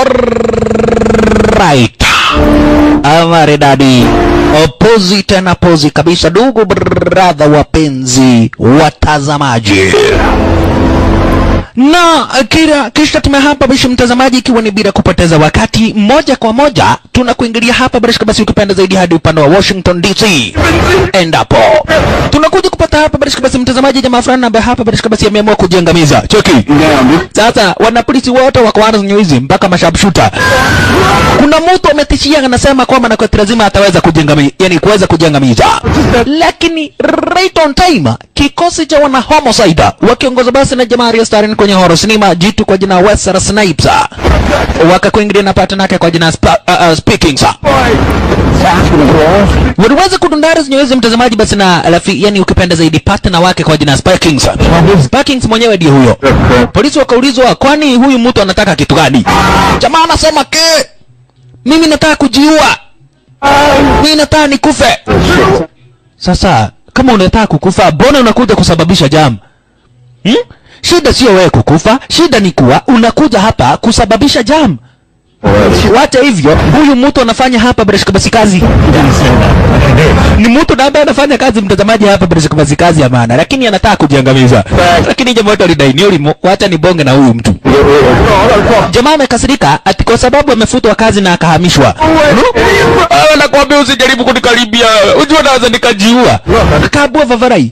Alright. Amaridadi. Opposite na pozi kabisa, ndugu brother wapenzi watazamaji. Na kisha tumehapa bishi mtazamaji, ikiwa ni bila kupoteza wakati, moja kwa moja tunakuingilia hapa barishka basi, ukipenda zaidi hadi upande wa Washington DC. Endapo tunakuja kupata hapa barishka basi mtazamaji, jamaa fulani ambaye hapa barishka basi ameamua kujiangamiza. Cheki. Sasa wanapolisi wote wako wana nyuizi mpaka mashabshuta. Kuna mtu ametishia anasema kwamba na kwa lazima ataweza kujiangamiza, yani kuweza kujiangamiza. Lakini right on time kikosi cha wana homicide wakiongoza basi na jamaa ya Starin kwenye horror cinema jitu kwa jina Wesley Snipes wakakuingilia na partner yake kwa jina Speaking Sir. Waliweza kudundara zenyewe mtazamaji basi na yani ukipenda zaidi partner wake kwa jina Speaking Sir. Speaking mwenyewe ndiye huyo. Polisi wakaulizwa kwani huyu mtu anataka kitu gani? Jamaa anasema mimi nataka kujiua. Mimi nataka nikufe. Sasa kama unataka kukufa, mbona unakuja kusababisha jam? Shida sio wewe kukufa, shida ni kuwa unakuja hapa kusababisha jam. Wacha hivyo, huyu mtu anafanya hapa barishka basi kazi. Ni mtu ambaye anafanya kazi mtazamaji hapa barishka basi kazi ya maana, lakini anataka kujiangamiza. Lakini jamaa wetu alidai ni wacha ni bonge na huyu mtu. Jamaa amekasirika ati kwa sababu amefutwa kazi na akahamishwa. Anakuambia usijaribu kunikaribia, unajua naweza nikajiua. Akaabua vavarai.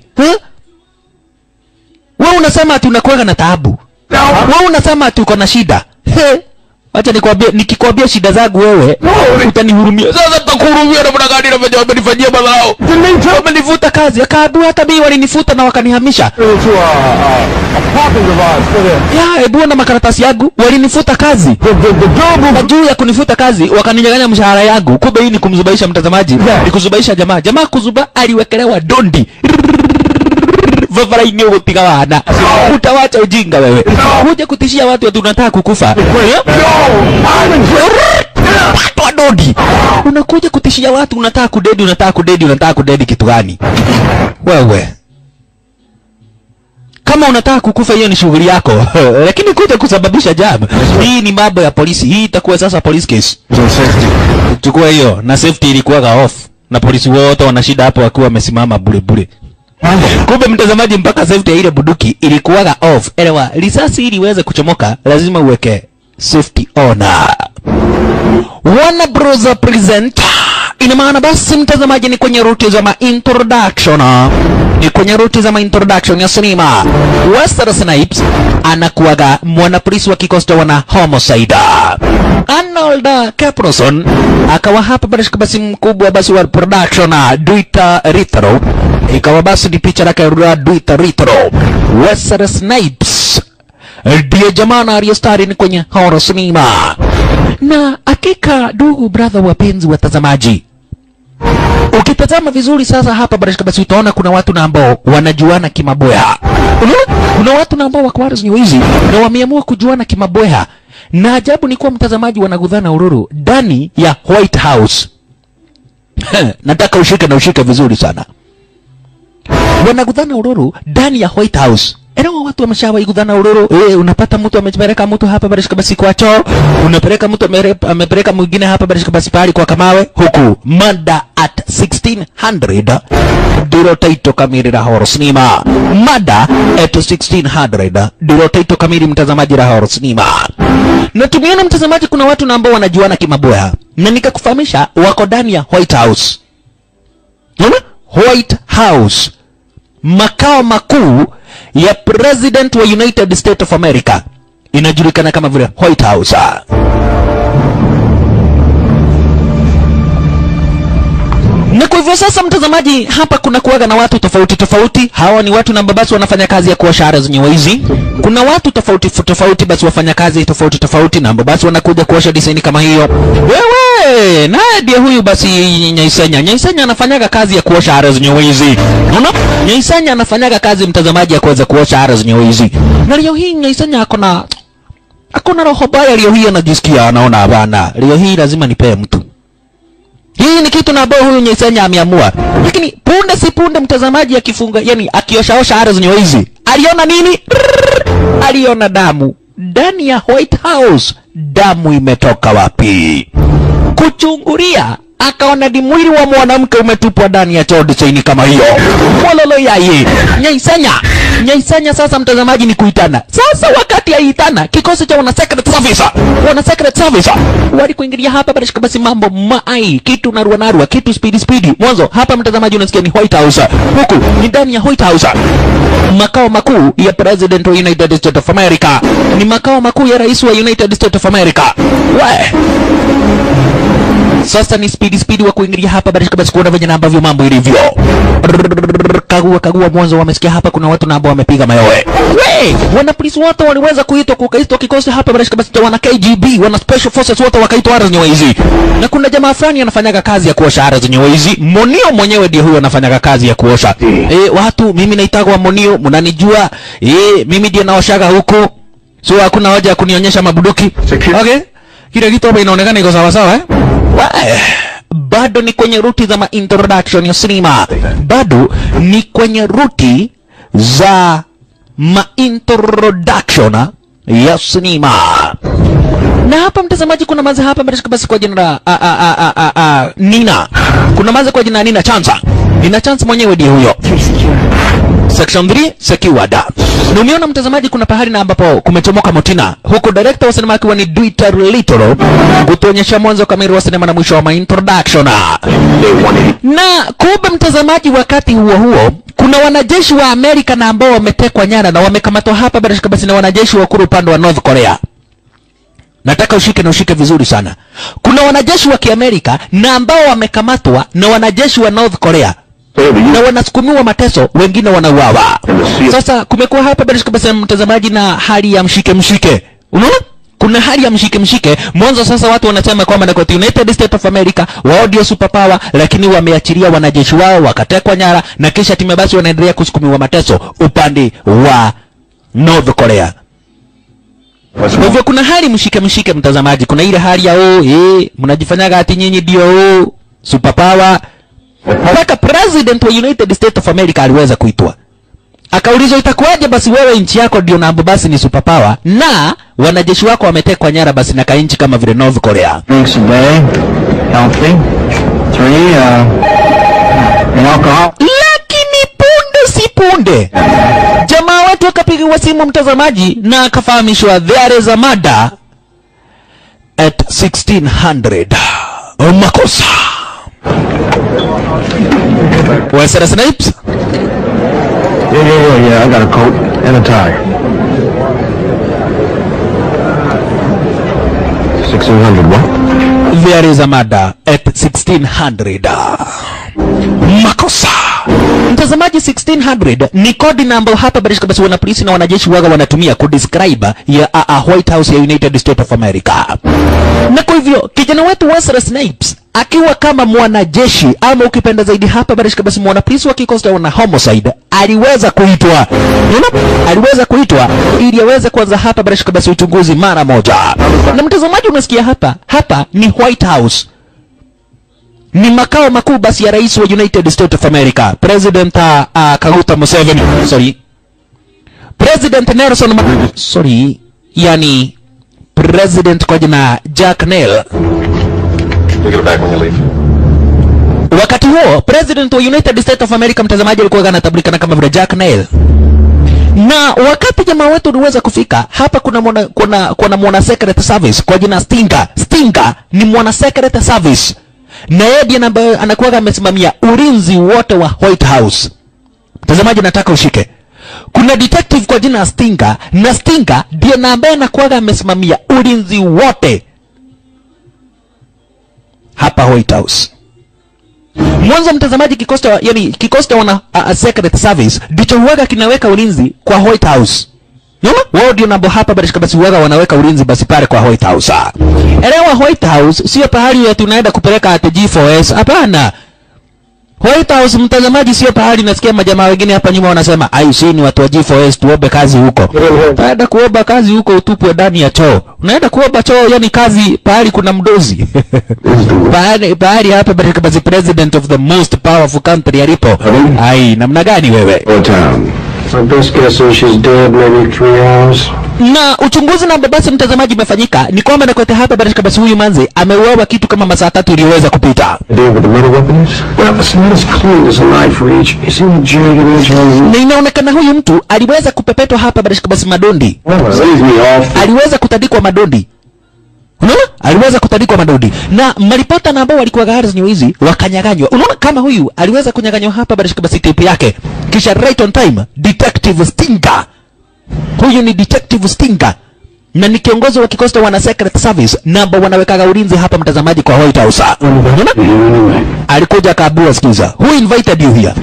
Wewe unasema ati unakuwa na taabu. Wewe unasema ati uko na shida. Acha nikwambie, nikikwambia shida zangu wewe utanihurumia. Sasa tutakuhurumia na mbona gani na wamenifanyia balao? Wamenifuta kazi, akaabua hata mimi walinifuta na wakanihamisha. Hebu na makaratasi yangu walinifuta kazi. Na juu ya kunifuta kazi wakaninyang'anya mshahara yangu. Kumbe hii ni kumzubaisha mtazamaji, ni kuzubaisha jamaa. Jamaa kuzuba aliwekelewa dondi. Vavarai ni upiga wana. Utawacha ujinga wewe. Kuja kutishia watu ati unataka kukufa. Watu wadodi. Unakuja kutishia watu unataka kudedi kitu gani? Wewe. Kama unataka kukufa hiyo ni shughuli yako. Lakini kuja kusababisha jam. Hii ni mambo ya polisi. Hii itakuwa sasa police case. Chukua hiyo na safety ilikuwa off. Na polisi wote wana shida hapo wakiwa wamesimama bure. Kumbe mtazamaji mpaka safety ya ile buduki ilikuwa off. Elewa, risasi ili iweze kuchomoka lazima uweke safety on. Wana brother present. Ina maana basi mtazamaji ni kwenye route za introduction. Ni kwenye route za introduction ya sinema. Wesley Snipes anakuaga mwanapolisi wa kikosi cha wana homicide. Arnold Caproson akawa hapa barishka basi mkubwa basi wa production Duita Ritro. Ikawa basi ni picha lake Duita Ritro. Wesley Snipes ndiye jamaa aliyestari ni kwenye horror cinema. Na hakika ndugu brother wapenzi watazamaji, ukitazama vizuri sasa hapa barishka basi utaona kuna watu na ambao wanajuana kimaboya. Kuna watu na ambao wako wazi hizi na wameamua kujuana kimaboya. Na ajabu ni kuwa mtazamaji wanagudhana ururu ndani ya White House. Nataka ushike vizuri sana. Wanagudhana ururu ndani ya White House. Erewa watu wameshawahi kudhana ururu. Unapata mtu amepeleka mtu hapa barishka basi kwa choo. Unapeleka mtu amepeleka mwingine hapa barishka basi pali kwa kamawe. Huku mada at 1600 ndilo taito kamili la horror cinema. Mada at 1600 ndilo taito kamili mtazamaji la horror cinema. Na tumeona mtazamaji kuna watu na ambao wanajuana kimaboya. Na nikakufahamisha wako ndani ya White House. White House, makao makuu ya President wa United States of America, inajulikana kama vile White House. Na kwa hivyo sasa mtazamaji hapa kuna kuwaga na watu tofauti. Hawa ni watu na babasi wanafanya kazi ya kuosha ara zenye wizi. Kuna watu tofauti basi wafanya kazi tofauti na babasi wanakuja kuosha design kama hiyo. Wewe naye ndiye huyu basi Nyaisanya anafanyaga kazi ya kuosha ara zenye wizi. Unaona? Nyaisanya anafanyaga kazi mtazamaji ya kuweza kuosha ara zenye wizi. Na leo hii Nyaisanya akona roho baya. Leo hii anajisikia anaona bana, leo hii lazima nipee mtu. Hii ni kitu na ambao huyu Nyaisanya ameamua. Lakini punde si punde mtazamaji akifunga, yani akioshaosha ara zenye wizi, aliona nini? Aliona damu ndani ya White House. damu imetoka wapi. Kuchungulia akaona ni mwili wa mwanamke umetupwa ndani ya choo design kama hiyo. Mololo yaye. Nyaisanya sasa mtazamaji ni kuitana. Sasa wakati aitana kikosi cha wana secret service wali kuingilia hapa barishika basi mambo mai kitu narua kitu speedy. Mwanzo hapa mtazamaji unasikia ni White House. Huku ni ndani ya White House. Makao makuu ya President wa United States of America. Ni makao makuu ya rais wa United States of America. Sasa ni speed wa kuingilia hapa barishika basi kuona venye ambavyo mambo ilivyo. Kagua mwanzo wamesikia hapa kuna watu na ambao wamepiga mayowe. Wana polisi wote waliweza kuitwa kukaitwa kikosi hapa barishika basi wana KGB, wana special forces wote wakaitwa ardhi nyewezi. Na kuna jamaa fulani anafanyaga kazi ya kuosha ardhi nyewezi. Monio mwenyewe ndiye huyo anafanyaga kazi ya kuosha. Watu mimi naitagwa Monio, mnanijua. Mimi ndiye naoshaga huku. So hakuna haja ya kunionyesha mabuduki. Okay? Kile kitu hapa inaonekana iko sawa bado ni kwenye ruti za introduction ya sinema. Bado ni kwenye ruti za introduction ya sinema. Na hapa mtazamaji kuna maze hapa basi kwa jina Nina. Kuna maze kwa jina Nina Chansa. Nina Chansa mwenyewe ndiye huyo. Section 3 secured. Na umeona mtazamaji kuna pahali na ambapo kumechomoka motina. Huko director wa sinema akiwa ni Dieter Little kutuonyesha mwanzo kamili wa sinema na mwisho wa introduction. Na kumbe mtazamaji wakati huo kuna wanajeshi wa Amerika na ambao wametekwa nyara na wamekamatwa hapa basi na wanajeshi wa kuru upande wa North Korea. Nataka ushike vizuri sana. Kuna wanajeshi wa Kiamerika na ambao wamekamatwa na wanajeshi wa North Korea. Na wanasukumiwa mateso, wengine wanauawa. Sasa kumekuwa hapa basi mtazamaji na hali ya mshike. Unaona? Kuna hali ya mshike. Mwanzo sasa watu wanasema kwamba na kwa United States of America wao ndio superpower, lakini wameachilia wanajeshi wao wakatekwa nyara na kisha timu basi wanaendelea kusukumiwa mateso upande wa North Korea. Kwa hivyo kuna hali mshike mtazamaji. Kuna ile hali ya mnajifanyaga ati nyinyi ndio superpower. Mpaka President wa United States of America aliweza kuitwa. Akaulizwa itakuwaje basi wewe nchi yako ndio na basi ni superpower na wanajeshi wako wametekwa nyara basi na kainchi kama vile North Korea. Lakini punde jamaa wetu akapigiwa simu mtazamaji na akafahamishwa there is a murder at 1600. Makosa. Wesley Snipes? Yeah, I got a coat and a tie. 1600 what? There is a murder at 1600. Makosa. Mtazamaji 1600 ni kodi namba hapa basi wana polisi na wanajeshi waga wanatumia kudescribe ya White House ya United States of America. Na kwa hivyo kijana wetu Wesley Snipes akiwa kama mwanajeshi ama ukipenda zaidi hapa basi mwana polisi wa kikosi wana homicide aliweza kuitwa. Aliweza kuitwa ili aweze kuanza hapa basi uchunguzi mara moja. Na mtazamaji unasikia hapa ni White House. Ni makao makuu basi ya rais wa United States of America, President Kaguta Museveni. President Nelson yani President kwa jina Jack Nell. Wakati huo President wa United States of America mtazamaji alikuwa anatambulikana kama vile Jack Nell. Na wakati jamaa wetu aliweza kufika hapa kuna mwana secret service kwa jina Stinger. Stinger ni mwana secret service. Na yeye ndiye anakuwa amesimamia ulinzi wote wa White House. Mtazamaji nataka ushike. Kuna detective kwa jina Stinger na Stinger ndiye ambaye anakuwa amesimamia ulinzi wote hapa White House. Mwanzo mtazamaji kikosi wana secret service ndicho huaga kinaweka ulinzi kwa White House. Wao ndio nabo hapa basi huaga wanaweka ulinzi basi pale kwa White House. Elewa White House sio pahali ya tunaenda kupeleka at G4S. Hapana. White House mtazamaji sio pahali nasikia majamaa wengine hapa nyuma wanasema ni watu wa G4S tuombe kazi huko. Baada kuomba kazi huko utupwe ndani ya choo. Unaenda kuomba choo yani kazi pahali kuna mdozi. Pahali hapa basi president of the most powerful country alipo. Namna gani wewe? My best guess is she's dead maybe 3 hours. Na uchunguzi na basi mtazamaji umefanyika ni kwamba na kote hapa baraka basi huyu manzi ameuawa kitu kama masaa 3 iliyoweza kupita. Deal with the murder weapons? Well, it's not as clean as a knife reach. It's in the jagged edge on na inaonekana huyu mtu aliweza kupepetwa hapa baraka basi madondi. Aliweza kutandikwa madondi. Unaona? Aliweza kutandikwa madondi. Na maripota na ambao walikuwa gari hizi wakanyaganywa. Unaona kama huyu aliweza kunyaganywa hapa baraka basi tape yake. Kisha right on time Detective Stinger. Huyu ni Detective Stinger na ni kiongozi wa kikosi wana Secret Service namba wanawekaga ulinzi hapa mtazamaji kwa White House. Alikuja akabua sikiza. Who invited you here?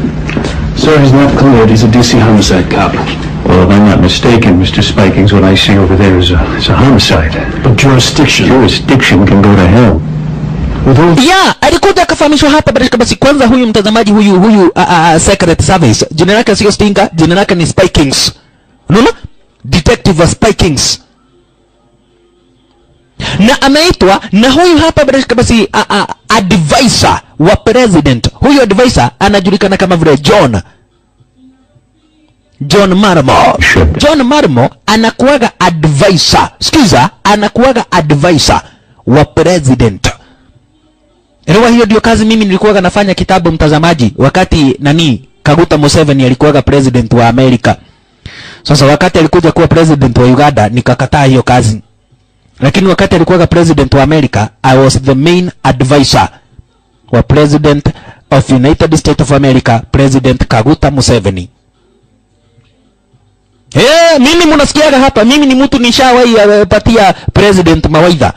Sir, he's not cleared. He's a DC homicide cop. Well, if I'm not mistaken, Mr. Spikings, what I see over there is a homicide. But jurisdiction can go to hell. Yeah, alikuja akafahamishwa hapa basi kwanza huyu mtazamaji huyu Secret Service. Jina lake sio Stinger, jina lake ni Spikings. Unaona? Detective Spikings. Na ameitwa na huyu hapa basi advisor wa president. Huyu advisor anajulikana kama vile John Marmo. John Marmo anakuwaga advisor. Sikiza, anakuwaga advisor wa president. Elewa hiyo ndio kazi mimi nilikuwaga nafanya kitabu mtazamaji wakati Kaguta Museveni alikuwaga president wa Amerika. Sasa wakati alikuja kuwa president wa Uganda nikakataa hiyo kazi. Lakini wakati alikuwa president wa America, I was the main advisor wa president of United States of America, President Kaguta Museveni. Mimi mnasikiaga hapa, mimi ni mtu nishawahi patia president mawaidha.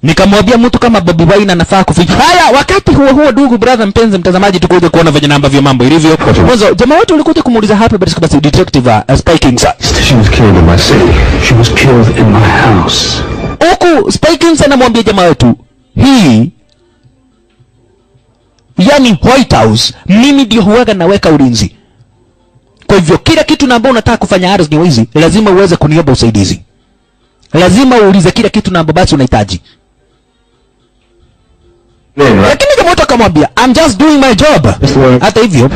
Nikamwambia mtu kama Bobby Wine anafaa kuficha. Haya, wakati huo ndugu brother mpenzi mtazamaji tukuje kuona venye namba vya mambo ilivyo. Mwanzo jamaa wetu walikuja kumuuliza hapa basi Detective Spikings. She was killed in my city. She was killed in my house. Huku Spikings anamwambia jamaa wetu, hii yani White House mimi ndio huwaga naweka ulinzi. Kwa hivyo kila kitu na ambao unataka kufanya Harris ni wizi, lazima uweze kuniomba usaidizi. Lazima uulize kila kitu na ambao basi unahitaji. Lakini jamaa wetu akamwambia, I'm just doing my job. Hata hivyo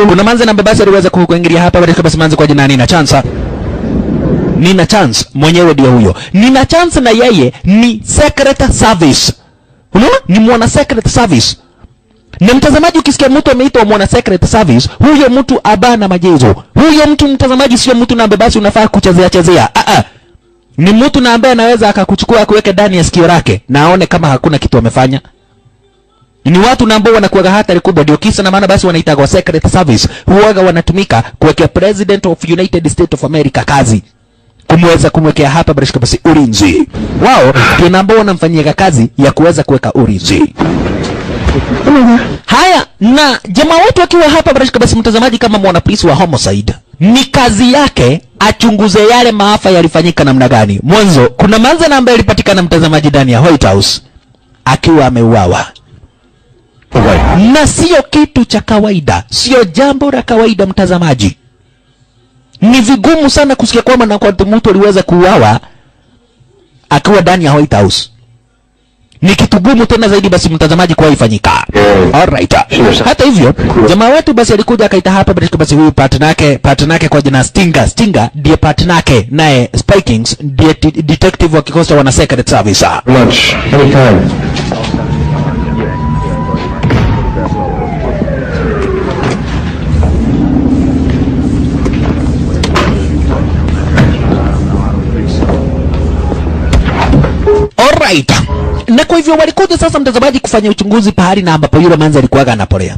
kuna manze na mbebasi aliweza kuingilia hapa basi manze kwa jina Nina Chance mwenyewe ndio huyo. Nina Chance na yeye ni Secret Service. Unaona? Ni mwana Secret Service. Na mtazamaji ukisikia mtu ameitwa mwana Secret Service, huyo mtu abana majezo. Huyo mtu mtazamaji sio mtu na mbebasi unafaa kuchezea. Ni mtu na ambaye anaweza akakuchukua akuweke ndani ya sikio lake na aone kama hakuna kitu amefanya. Ni watu na ambao wanakuwa hatari kubwa, ndio kisa na maana basi wanaitwa Secret Service. Huaga wanatumika kuwekea President of United States of America kazi. Kumweza kumwekea hapa basi ulinzi. Wao ndio ambao wanamfanyia kazi ya kuweza kuweka ulinzi. Haya, na jamaa wetu akiwa hapa basi mtazamaji kama mwana polisi wa homicide, ni kazi yake achunguze yale maafa yalifanyika namna gani. Mwanzo kuna manza na ambaye alipatikana mtazamaji ndani ya White House akiwa ameuawa. Na sio kitu cha kawaida, sio jambo la kawaida mtazamaji. Ni vigumu sana kusikia kwamba na kwa mtu aliweza kuuawa akiwa ndani ya White House. Ni kitu gumu tena zaidi basi mtazamaji kwa ifanyika. Alright. Hata hivyo jamaa wetu basi alikuja akaita hapa basi huyu partner yake kwa jina Stinger ndiye partner yake, naye Spikings ndiye detective wa kikosi wana Secret Service. Lunch anytime. Alright. Na kwa hivyo walikuja sasa mtazamaji kufanya uchunguzi pahali na ambapo yule manzi alikuwa anapolea.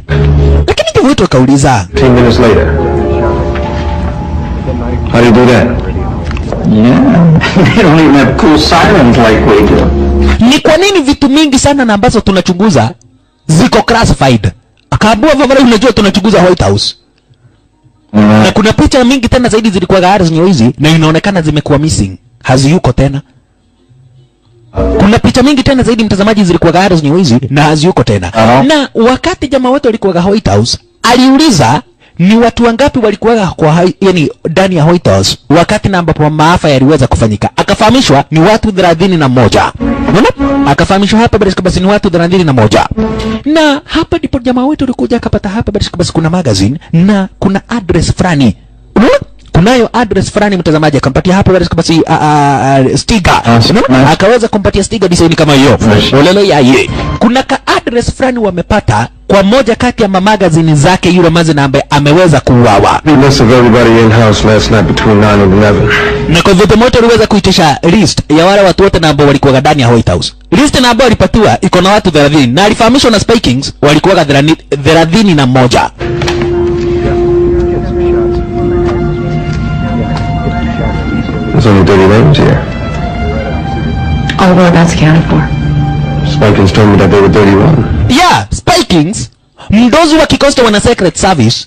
Lakini ndio wetu akauliza 10 minutes later. How do you do that? Yeah. They don't even have cool sirens like we do. Ni kwa nini vitu mingi sana na ambazo tunachunguza ziko classified? Akaambua vile unajua tunachunguza White House. Na kuna picha mingi tena zaidi zilikuwa gari hizi na inaonekana zimekuwa missing. Haziyuko tena. Kuna picha mingi tena zaidi mtazamaji zilikuwa gari hizi na haziyuko tena. Na wakati jamaa wetu alikuwa White House, aliuliza ni watu wangapi walikuwa kwa yani ndani ya White House wakati na ambapo maafa yaliweza kufanyika. akafahamishwa ni watu 31. Unaona? Akafahamishwa hapa basi ni watu 31. Na hapa ndipo jamaa wetu alikuja akapata hapa basi kuna magazine na kuna address fulani. Unaona? Kunayo address fulani mtazamaji akampatia hapa basi sticker. Akaweza kumpatia sticker design kama hiyo. Olele yaye. Kuna ka address fulani wamepata kwa moja kati ya magazine zake yule mazina ambaye ameweza kuuawa. List of everybody in house last night between 9 and 11. Na kwa hivyo moto aliweza kuitisha list ya wale watu wote ambao walikuwa ndani ya White House. List na ambao alipatiwa iko na watu 30 na alifahamishwa na Spy Kings walikuwa 31. There's only 30 names here. All well, that's accounted for. Spy Kings told me that they were 31. Yeah, Spy Kings, mdozi wa kikosi wana Secret Service,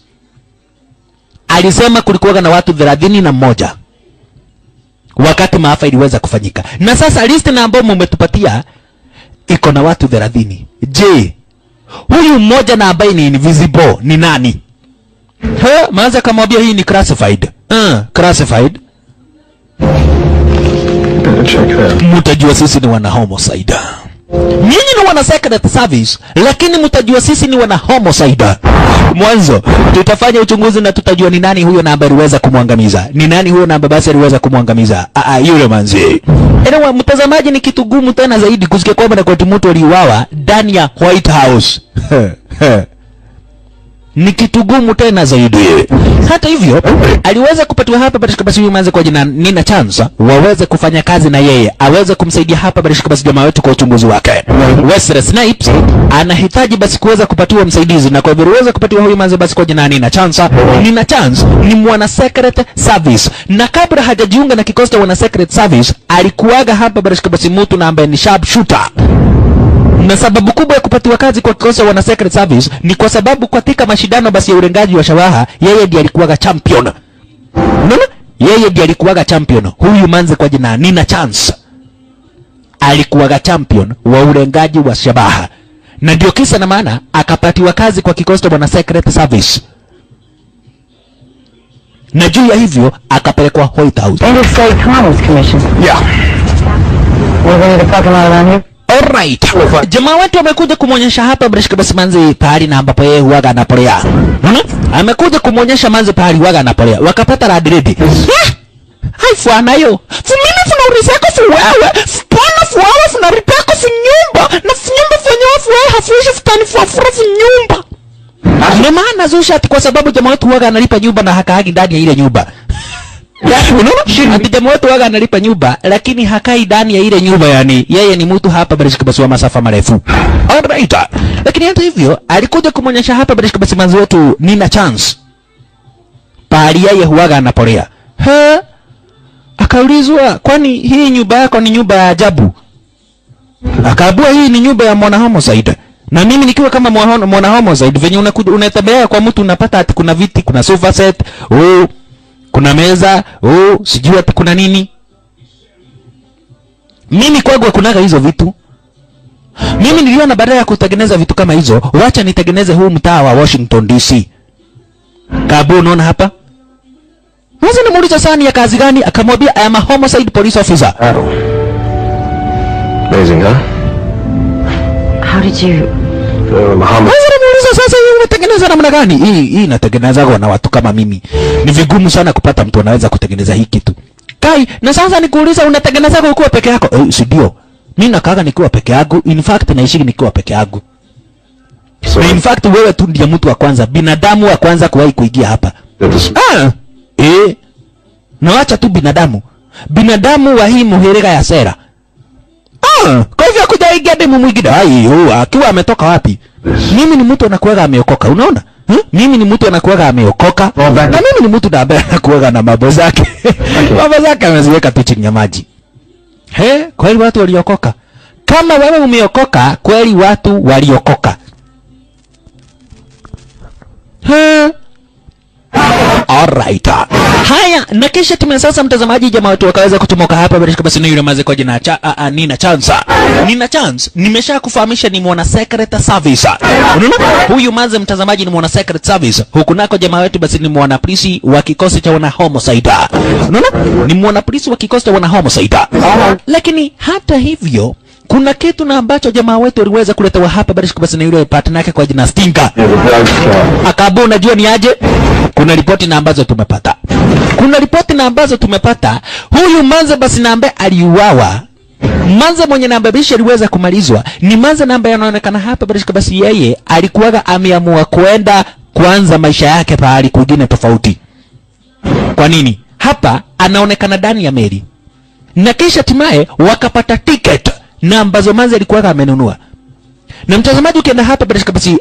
alisema kulikuwa na watu 31 wakati maafa iliweza kufanyika. Na sasa list na ambao mmetupatia iko na watu 30. Je, huyu mmoja na ambaye ni invisible ni nani? Maanza kamwambia hii ni classified. Classified. Check it out. Mutajua sisi ni wana homicide. Nyinyi ni wana Secret Service, lakini mutajua sisi ni wana homicide. Mwanzo tutafanya uchunguzi na tutajua ni nani huyo na ambaye aliweza kumwangamiza. Ni nani huyo na ambaye basi aliweza kumwangamiza? Yule manzi. Enewa mtazamaji, ni kitu gumu tena zaidi kusikia kwamba na kwa mtu aliuawa ndani ya White House. Ni kitu gumu tena zaidi. Hata hivyo aliweza kupatiwa hapa basi huyu manze kwa jina Nina Chance waweze kufanya kazi na yeye, aweze kumsaidia hapa basi jamaa wetu kwa uchunguzi wake. Wesley Snipes anahitaji basi kuweza kupatiwa msaidizi, na kwa hivyo aliweza kupatiwa huyu manze basi kwa jina Nina Chance. Nina Chance ni mwana Secret Service, na kabla hajajiunga na kikosi cha wana Secret Service alikuwaga hapa basi mtu na ambaye ni sharp shooter. Na sababu kubwa ya kupatiwa kazi kwa kikosi wana Secret Service ni kwa sababu katika mashindano basi ya urengaji wa shabaha yeye ndiye alikuwaga champion. Unaona? Yeye ndiye alikuwaga champion. Huyu manze kwa jina Nina Chance alikuwaga champion wa urengaji wa shabaha. Na ndio kisa na maana akapatiwa kazi kwa kikosi wana Secret Service. Na juu ya hivyo akapelekwa White House. Interstate Commerce Commission. Yeah. We're going to fuck him out around here. Alright. Jamaa wetu amekuja kumuonyesha hapa basi manzi pahali na ambapo yeye huaga anapolea. Amekuja kumuonyesha manzi pahali huaga anapolea. Wakapata radredi. Haifu anayo. Fumimi funaurisa fu wewe. Fupona fu wewe funaripako fu nyumba. Na fu nyumba fanyawa fu wewe hafuishi futani fu afura fu nyumba. Ndio maana zusha ati kwa sababu jamaa wetu huaga analipa nyumba na hakaagi ndani ya ile nyumba. Unaona? Ati jamaa wetu huaga analipa nyumba lakini hakai ndani ya ile nyumba, yani yeye ni mtu hapa basi wa masafa marefu. Alright. Lakini hata hivyo alikuja kumuonyesha hapa basi manzi wetu Nina Chance pahali yeye huaga anapolea. Akaulizwa, kwani hii nyumba yako ni nyumba ya ajabu? Akaambia hii ni nyumba ya mwana homicide. Na mimi nikiwa kama mwana homicide venye unatembea kwa mtu unapata ati kuna viti, kuna sofa set, kuna meza, sijui ati kuna nini. Mimi kwangu hakunaga hizo vitu. Mimi niliona badala ya kutengeneza vitu kama hizo, wacha nitengeneze huu mtaa wa Washington DC. Kabu unaona hapa? Mwanzo nimuuliza sana ya kazi gani, akamwambia I am a homicide police officer. Amazing, huh? How did you... Muhammad. Sasa hii unatengeneza namna gani? Hii inatengeneza na watu kama mimi. Ni vigumu sana kupata mtu anaweza kutengeneza hii kitu. Kai, na sasa nikuuliza unatengeneza kwa kuwa peke yako? Si ndio. Mimi nakaaga nikiwa peke yangu. In fact naishi nikiwa peke yangu. So, in fact wewe tu ndiye mtu wa kwanza, binadamu wa kwanza kuwahi kuingia hapa. Na wacha tu binadamu. Binadamu wa hii muhirika ya sera. Kwa hivyo kujaingia demu mwingine. Akiwa ametoka wapi? Mimi ni mtu anakuwaga ameokoka, unaona? Mimi ni mtu anakuwaga ameokoka. Na mimi ni mtu ambaye anakuwaga na mambo zake. Mambo zake ameziweka tu chini ya maji. Kweli watu waliokoka. Kama wewe umeokoka, kweli watu waliokoka. Alright. Haya, na kisha timu sasa mtazamaji jamaa wetu wakaweza kutomoka hapa bila basi ni yule maze kwa jina Nina Chance. Nina Chance nimesha kufahamisha ni mwana secret service. Unaona? Huyu maze mtazamaji ni mwana secret service. Huku nako jamaa wetu basi ni mwana polisi wa kikosi cha wana homicide. Unaona? Ni mwana polisi wa kikosi cha wana homicide. Lakini hata hivyo kuna kitu na ambacho jamaa wetu aliweza kuletewa hapa basi na yule partner yake kwa jina Stinker. Akabu unajua ni aje? Kuna ripoti na ambazo tumepata. Huyu manze basi na ambaye aliuawa. Manze mwenye namba bishi aliweza kumalizwa. Ni manze namba yanaonekana hapa basi yeye alikuwaga ameamua kuenda kuanza maisha yake pahali kwingine tofauti. Kwa nini? Hapa anaonekana ndani ya meli. Na kisha timaye wakapata ticket na ambazo manze alikuwaga amenunua. Na mtazamaji ukienda hapa basi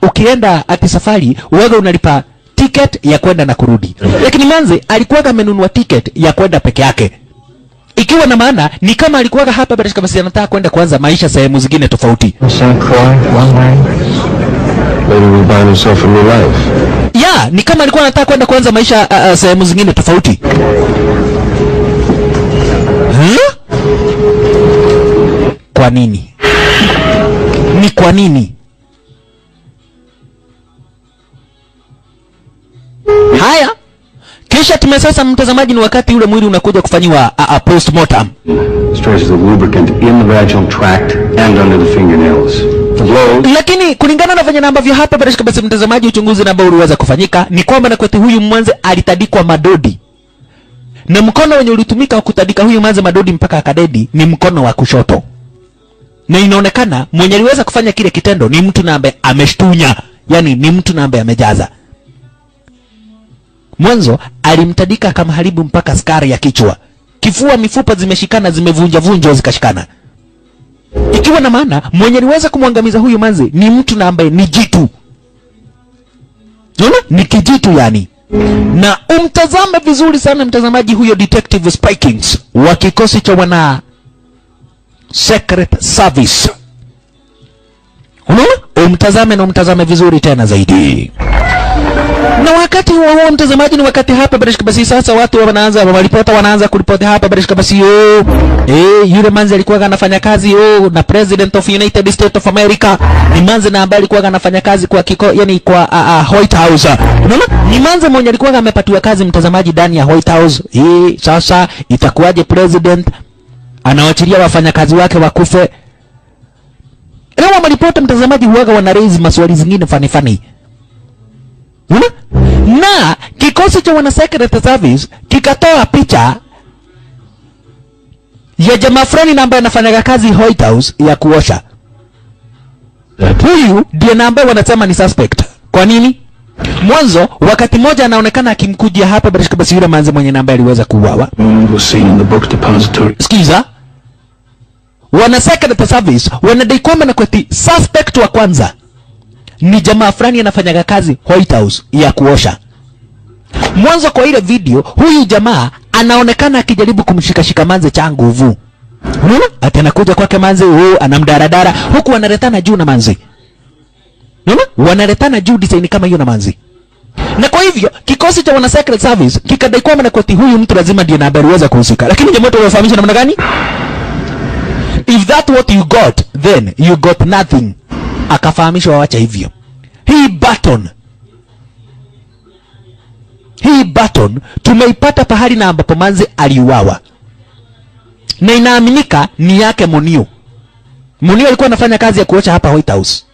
ukienda ati safari wewe unalipa ticket ya kwenda na kurudi. Lakini manze alikuwaga amenunua ticket ya kwenda peke yake. Ikiwa na maana ni kama alikuwaga hapa basi anataka kwenda kuanza maisha sehemu zingine tofauti. Ya, ni kama alikuwa anataka kwenda kuanza maisha sehemu zingine tofauti. Kwa nini? Ni kwa nini? Haya. Kisha tumesasa mtazamaji ni wakati ule mwili unakuja kufanyiwa postmortem. Stretches the lubricant in the vaginal tract and under the fingernails. The blow. Lakini kulingana na venye namba vya hapa basi mtazamaji uchunguzi namba uliweza kufanyika ni kwamba na kwetu huyu mwanze alitadikwa madodi. Na mkono wenye ulitumika kutadika huyu mwanze madodi mpaka akadedi ni mkono wa kushoto. Na inaonekana mwenye aliweza kufanya kile kitendo ni mtu na ambaye ameshtunya. Yani ni mtu na ambaye amejaza. Mwanzo alimtadika kama haribu mpaka skari ya kichwa. Kifua mifupa zimeshikana zimevunja zikashikana. Ikiwa na maana mwenye aliweza kumwangamiza huyu manzi ni mtu na ambaye ni jitu. Unaona? Ni kijitu yani. Na umtazame vizuri sana mtazamaji huyo Detective Spikings wa kikosi cha wana secret service. Unaona? Umtazame vizuri tena zaidi. Na wakati huo mtazamaji ni wakati hapa basi sasa watu wanaanza kuripoti hapa basi yule manzi alikuwa anafanya kazi na President of United States of America. Ni manzi na ambaye alikuwa anafanya kazi kwa yani kwa White House. Unaona? Ni manzi mwenye alikuwa amepatiwa kazi mtazamaji ndani ya White House. Sasa itakuwaje president anawaachilia wafanyakazi wake wakufe? Leo maripoti mtazamaji huaga wana raise maswali zingine fani. Na kikosi cha wana secret service kikatoa picha ya jamaa fulani ambaye anafanya kazi White House ya kuosha. Huyu ndiye ambaye wanasema ni suspect. Kwa nini? Mwanzo wakati mmoja anaonekana akimkujia hapa basi yule manzi mwenye ambaye aliweza kuuawa. Sikiza. Wana secret service wanadai kwamba na kweti suspect wa kwanza ni jamaa fulani anafanya kazi White House ya kuosha. Mwanzo kwa ile video huyu jamaa anaonekana akijaribu kumshika manze cha nguvu. Unaona? Ati anakuja kwake manze anamdaradara huku wanaletana juu na manze. Unaona? Wanaletana juu design kama hiyo na manze. Na kwa hivyo kikosi cha wana secret service kikadai kwamba na kweti huyu mtu lazima ndiye anaweza kuhusika. Lakini jamaa wote wafahamisha namna gani? If that what you got then you got nothing. Akafahamishwa waacha hivyo. Hii button tumeipata pahali na ambapo manzi aliuawa. Na inaaminika ni yake Monio. Monio alikuwa anafanya kazi ya kuosha hapa White House.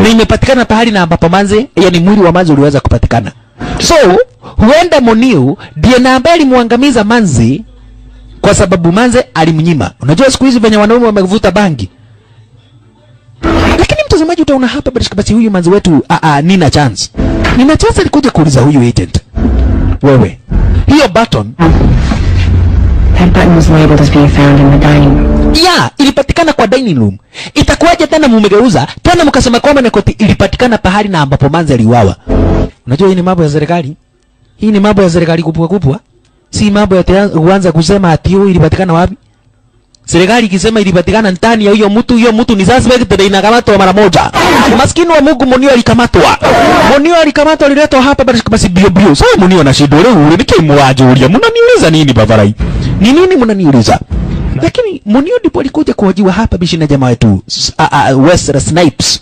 Na imepatikana pahali na ambapo manzi, yani mwili wa manzi uliweza kupatikana. So, huenda Monio ndiye na ambaye alimuangamiza manzi kwa sababu manzi alimnyima. Unajua siku hizi venye wanaume wamevuta bangi. Lakini mtazamaji utaona hapa basi huyu manzi wetu Nina Chance alikuja kuuliza huyu agent, wewe hiyo button That button was labeled as being found in the dining room. Yeah, ilipatikana kwa dining room. Itakuwaje tena mumegeuza tena mkasema kwamba ni koti ilipatikana pahali na ambapo manzi aliuawa? Unajua hii ni mambo ya serikali. Hii ni mambo ya serikali kupwa. Si mambo ya kuanza kusema ati hiyo ilipatikana wapi? serikali ikisema ilipatikana ndani ya hiyo mtu ni suspect na inakamatwa mara moja. Maskini wa Mungu Munio alikamatwa. Munio alikamatwa, aliletwa hapa basi bio. Sasa Munio anashindwa leo nikimwajulia. Mnaniuliza nini Bavarai? Ni nini mnaniuliza? Lakini Munio ndipo alikuja kuhojiwa hapa bishi na jamaa wetu Wesley Snipes.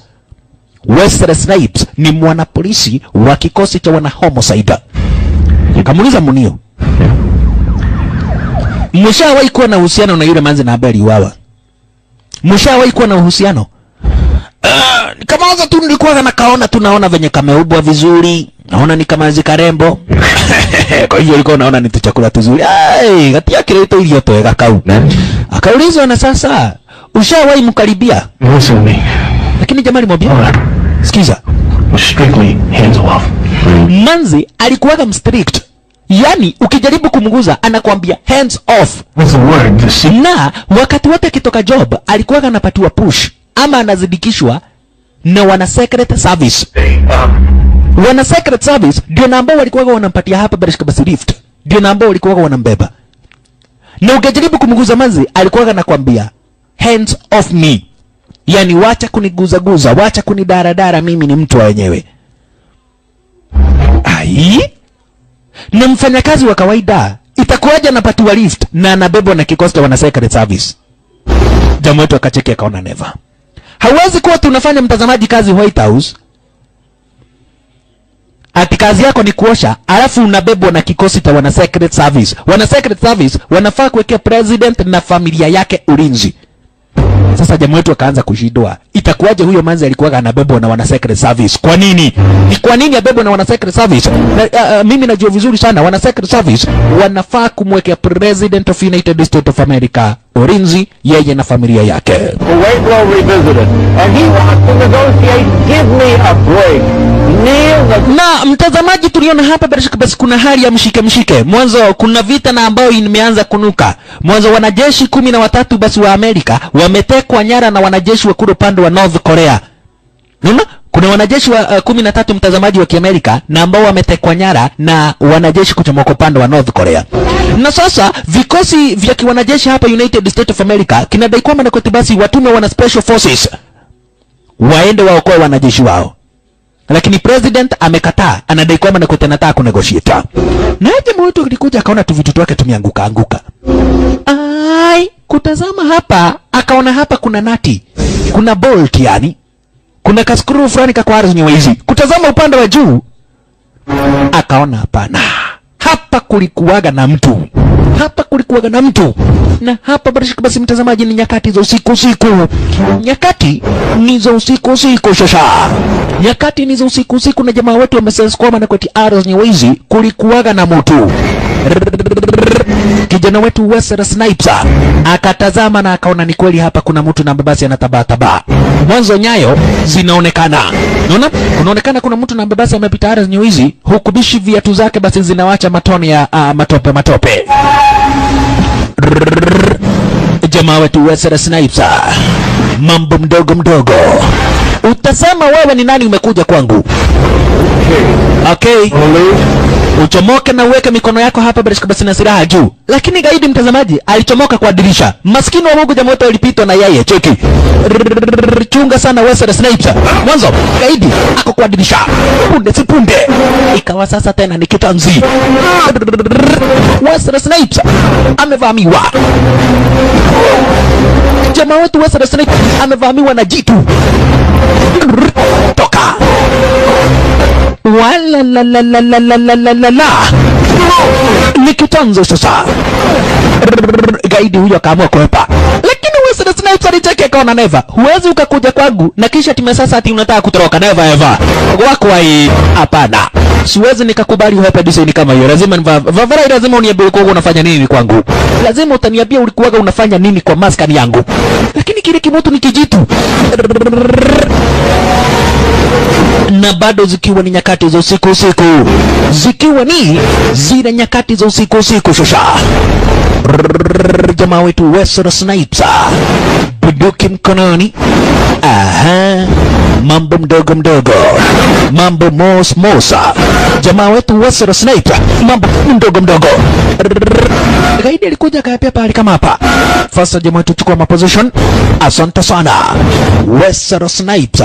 Wesley Snipes ni mwanapolisi wa kikosi cha wana homicide. Nikamuuliza Munio, mshawahi kuwa na uhusiano na yule manzi na habari wawa? Mshawahi kuwa na uhusiano? Kamaza tu nilikuwa nakaona tunaona venye kameubwa vizuri. Naona ni kama zikarembo. Kwa hiyo alikuwa naona ni chakula tuzuri. Ai, katia kile ito ilio toega kau. Akaulizwa na sasa, ushawahi mkaribia? Listen to me. Lakini jamani mwambia, sikiza. Strictly hands off. Manzi alikuwaga mstrict. Yani ukijaribu kumguza anakuambia hands off. What's the word? Na wakati wote akitoka job alikuwaga anapatiwa push ama anazidikishwa na wana secret service. Wana secret service ndio na ambao walikuwa wanampatia hapa basi lift. Ndio na ambao walikuwa wanambeba. Na ukijaribu kumguza manzi alikuwa anakuambia hands off me. Yani wacha kuniguza, wacha kunidaradara, mimi ni mtu wenyewe. Ai? Na mfanyakazi wa kawaida itakuwaje anapatiwa lift na anabebwa na kikosi cha wana secret service? Jamaa wetu akacheki akaona never. Hauwezi kuwa tunafanya mtazamaji kazi White House, ati kazi yako ni kuosha, alafu unabebwa na kikosi cha wana secret service. Wana secret service wanafaa kuwekea president na familia yake ulinzi. Sasa jamaa wetu akaanza kushindwa. Itakuwaje huyo manzi alikuwa anabebwa na wana secret service? Kwa nini? Ni kwa nini abebwa na wana secret service? Mimi najua vizuri sana wana secret service wanafaa kumwekea president of United States of America ulinzi yeye na familia yake. Waitlow revisited, and he wants to negotiate. Give me a break. Na mtazamaji, tuliona hapa basi kuna hali ya mshike. Mwanzo kuna vita na ambayo imeanza kunuka. Mwanzo wanajeshi 13 basi wa Amerika wametekwa nyara na wanajeshi wa kule upande wa North Korea. Unaona? Kuna wanajeshi wa 13 mtazamaji wa Kiamerika na ambao wametekwa nyara na wanajeshi kutoka upande wa North Korea. Na sasa vikosi vya kiwanajeshi hapa United States of America kinadai kwamba na basi watume wana special forces waende waokoe wanajeshi wao. Lakini president amekataa, anadai kwamba anataka kunegotiate. Na jamaa wetu alikuja akaona tu vitu vyake tumeanguka. Ai, kutazama hapa akaona hapa kuna nati. Kuna bolt yani. Kuna kaskuru fulani kakwara zenye hizi. Kutazama upande wa juu akaona hapana. Hapa kulikuwaga na mtu. Na hapa basi mtazamaji ni nyakati za usiku. Nyakati ni za usiku shasha. Nyakati ni za usiku na jamaa wetu wamesense kwamba na kweti arrows nyewezi kulikuwaga na mtu. Kijana wetu Wesley Snipes akatazama na akaona ni kweli hapa kuna mtu na basi anatabaa. Mwanzo nyayo zinaonekana. Unaona? Kunaonekana kuna mtu na basi amepita arrows nyewezi huku bishi viatu zake basi zinawacha matone ya matope. Jamaa wetu Wesley Snipes, mambo mdogo. Utasema wewe ni nani umekuja kwangu? Okay. Uchomoke na uweke mikono yako hapa basi na silaha juu. Lakini gaidi mtazamaji alichomoka kwa dirisha. Maskini wa Mungu, jamaa wetu alipitwa na yeye. Cheki. Chunga sana Wesley Snipes. Mwanzo gaidi ako kwa dirisha. Punde. Ikawa sasa tena ni kitanzi. Wesley Snipes amevamiwa. Jamaa wetu Wesley Snipes amevamiwa na jitu. Toka. Wala la. Ni kitanzo sasa. Gaidi huyo akaamua kuepa. Lakini Wesley Snipes alicheke kaona never. Huwezi ukakuja kwangu na kisha time sasa ati unataka kutoroka, never ever. Wako hai hapana. Siwezi nikakubali hapa design kama hiyo. Lazima Vavarai lazima uniambie ulikuwa unafanya nini kwangu. Lazima utaniambia ulikuwa unafanya nini kwa maskani yangu. Lakini kile kimoto ni kijitu. Na bado zikiwa ni nyakati za usiku. Zikiwa ni zile nyakati za usiku shosha. Jamaa wetu Wesley Snipes bunduki mkononi. mambo mdogo mdogo, mambo mosa. Jamaa wetu Wesley Snipes, mambo mdogo mdogo. Gaidi alikuja kaapia pale kama hapa. First jamaa wetu chukua position. Asante sana. Wesley Snipes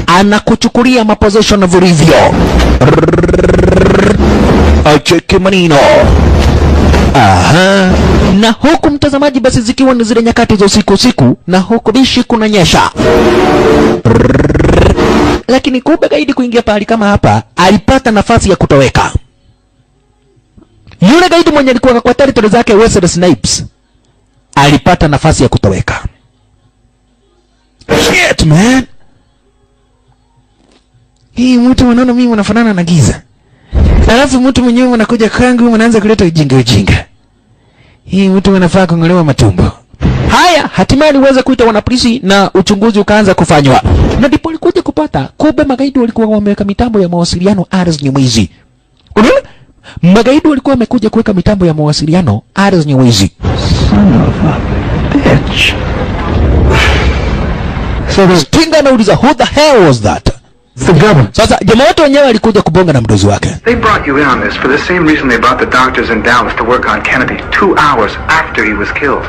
anakuchukulia position vilivyo. Acheki manino. Aha. Na huku mtazamaji, basi zikiwa ni zile nyakati za usiku na huku bishi kunanyesha. Lakini kumbe gaidi kuingia pahali kama hapa alipata nafasi ya kutoweka. Yule gaidi mwenye alikuwa kwa territory zake Wesley Snipes alipata nafasi ya kutoweka. Shit man. Hii mtu wanaona mimi wanafanana na giza. Alafu mtu mwenyewe anakuja kwangu anaanza kuleta ujinga. Hii mtu anafaa kungolewa matumbo. Haya, hatimaye aliweza kuita wanapolisi na uchunguzi ukaanza kufanywa. Na ndipo alikuja kupata kumbe magaidi walikuwa wameweka mitambo ya mawasiliano Ars Nyamwezi. Unaona? Magaidi walikuwa wamekuja kuweka mitambo ya mawasiliano Ars Nyamwezi. Son of a bitch. So Stinga anauliza, who the hell was that? The government. Sasa jamaa wote wenyewe alikuja kubonga na mdozi wake. They brought you in on this for the same reason they brought the doctors in Dallas to work on Kennedy 2 hours after he was killed.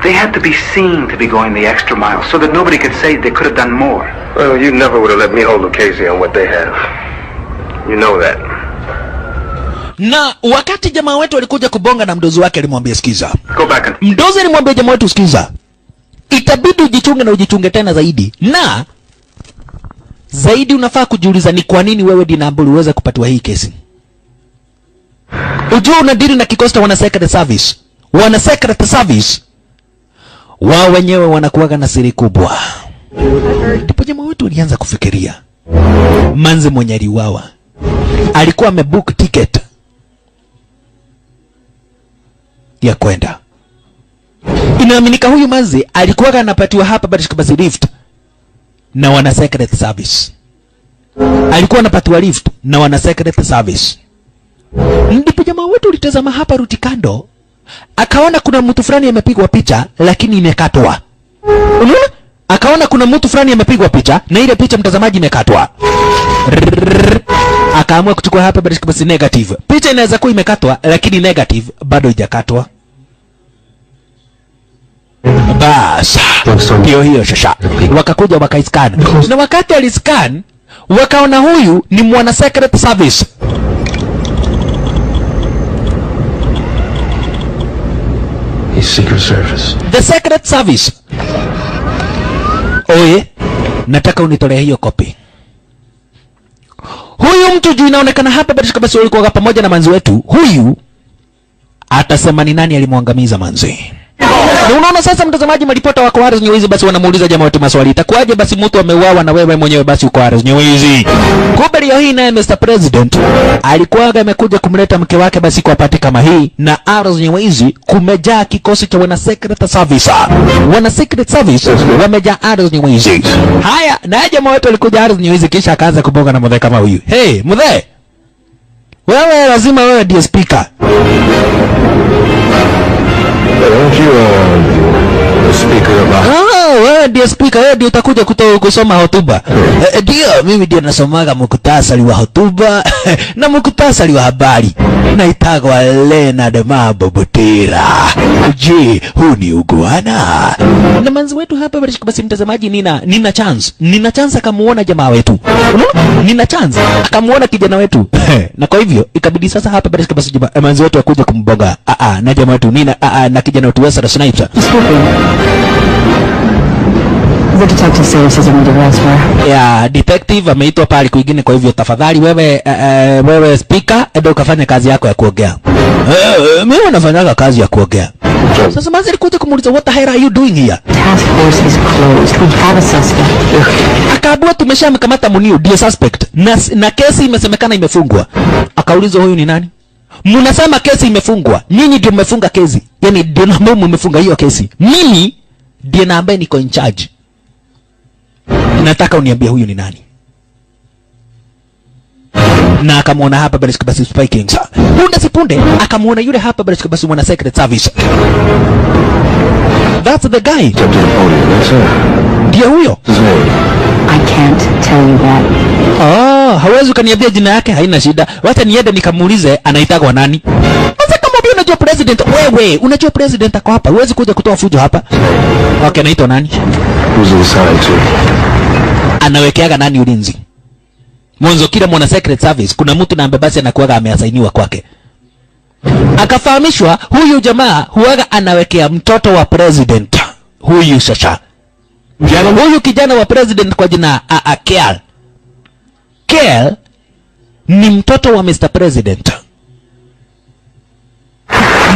They had to be seen to be going the extra mile so that nobody could say they could have done more. Well, you never would have let me hold Lucchese on what they have. You know that. Na wakati jamaa wetu alikuja kubonga na mdozi wake alimwambia, sikiza. Go back and... Mdozi alimwambia jamaa wetu, sikiza. Itabidi ujichunge na ujichunge tena zaidi. Na zaidi unafaa kujiuliza ni kwa nini wewe Dinambo uliweza kupatiwa hii kesi. Ujua unadili na kikosi cha wana secret service. Wana secret service wao wenyewe wanakuwaga na siri kubwa. Ndipo jamaa wetu alianza kufikiria. Manze mwenye aliuawa alikuwa amebook ticket ya kwenda. Inaaminika huyu manze alikuwa anapatiwa hapa basi lift na wana secret service. Alikuwa anapatiwa lift na wana secret service. Ndipo jamaa wetu ulitazama hapa ruti kando, akaona kuna mtu fulani amepigwa picha lakini imekatwa. Unaona? Akaona kuna mtu fulani amepigwa picha na ile picha mtazamaji imekatwa. Akaamua kuchukua hapa basi negative. Picha inaweza kuwa imekatwa lakini negative bado haijakatwa. Bas, hiyo shasha. Wakakuja wakaiscan. Na wakati aliscan, wakaona huyu ni mwana secret service. He's Secret Service. The secret service. Oye, nataka unitolee hiyo copy. Huyu mtu juu inaonekana hapa basi walikuwa pamoja na manzi wetu. Huyu atasema ni nani alimwangamiza manzi. Na unaona sasa mtazamaji, maripota wako Ars Nyamwezi basi wanamuuliza jamaa wetu maswali. Itakuwaje basi mtu ameuawa na wewe mwenyewe basi uko Ars Nyamwezi? Kumbe leo hii naye Mr. President alikuwa amekuja kumleta mke wake basi kwa pati kama hii, na Ars Nyamwezi kumejaa kikosi cha wana secret service. Wana secret service wamejaa Ars Nyamwezi. Haya, na jamaa wetu alikuja Ars Nyamwezi kisha akaanza kubonga na mzee kama huyu. Hey, mzee. Wewe lazima wewe ndiye speaker. Aren't you, the speaker of the... wewe ndiye speaker, wewe ndiye utakuja kusoma hotuba. Ndio, mimi ndiye nasomaga muktasari wa hotuba na muktasari wa habari. Naitagwa Leonard Mambo Butera. Je, huu ni uguana? Na manzi wetu hapa basi mtazamaji, nina chance akamuona jamaa wetu. Unaona? Nina chance akamuona kijana wetu. Na kwa hivyo ikabidi sasa hapa basi manzi wetu akuja kumbonga. Na jamaa wetu na kijana wetu Wesley Snipes. The detective services are needed elsewhere. Yeah, detective ameitwa pale kwingine, kwa hivyo tafadhali wewe speaker ndio ukafanya kazi yako ya kuongea. Mimi nafanyaga kazi ya kuongea. Sasa manzi alikuja kumuuliza, what the hell are you doing here? Task force is closed. We have a suspect. Akaambiwa tumeshamkamata Muniu, the suspect. Na kesi imesemekana imefungwa. Akaulizwa huyu ni nani? Mnasema kesi imefungwa. Nyinyi ndio mmefunga kesi. Yaani ndio ambao mmefunga hiyo kesi. Mimi ndiye na ambaye niko in charge. Nataka uniambie huyu ni nani? Na akamuona hapa basi Spiking. Punde sipunde akamuona yule hapa basi mwana secret service. That's the guy. Ndio huyo. I can't tell you that. Hawezi kaniambia jina yake, haina shida. Wacha niende nikamuulize anaitwa nani. Sasa kama wewe unajua president, wewe unajua president ako hapa, huwezi kuja kutoa fujo hapa. Okay, anaitwa nani? Who's assigned to? Anawekeaga nani ulinzi? Mwanzo kila mwana secret service kuna mtu na ambaye basi anakuwa ameasainiwa kwake. Akafahamishwa huyu jamaa huaga anawekea mtoto wa president. Huyu sasa. Huyu kijana wa president kwa jina Kel. Kel ni mtoto wa Mr. President.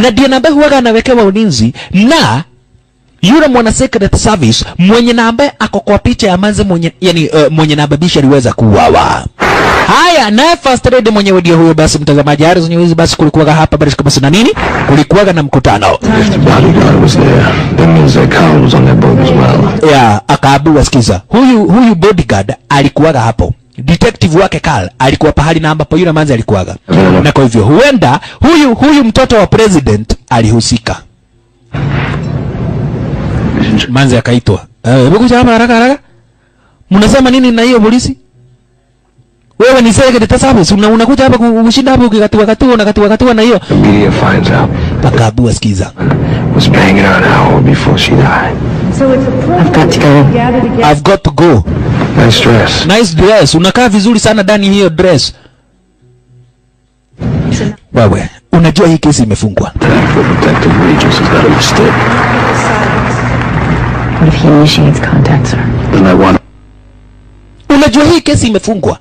Na ndiye na ambaye huaga anawekewa ulinzi na yule mwana secret service mwenye na ambaye ako kwa picha ya manze mwenye na babisha aliweza kuuawa. Haya, na first lady mwenyewe ndio huyo basi mtazamaji. Harizo nyuzi basi kulikuwa hapa basi kama sina nini? Kulikuwa na mkutano. If the bodyguard was there, that means that Carl was on that boat as well. Yeah, akaambiwa sikiza. Huyu bodyguard alikuwa hapo. Detective wake Carl alikuwa pahali na ambapo yule manze alikuwa. Na kwa hivyo huenda huyu mtoto wa president alihusika. Manze akaitwa. Hebu kuja hapa haraka. Mnasema nini na hiyo polisi? Wewe ni secret service, unakuja hapa kushinda hapo ukikatiwa na hiyo. The media finds out. Akaambiwa sikiza. Was banging her an hour before she died. So it's a I've got to go. I've got to go. Nice dress. Nice dress. Unakaa vizuri sana ndani hiyo dress. Wewe, unajua hii kesi imefungwa. Detective Regis has got a mistake. What if he initiates contact, sir? Then I want. Unajua hii kesi imefungwa.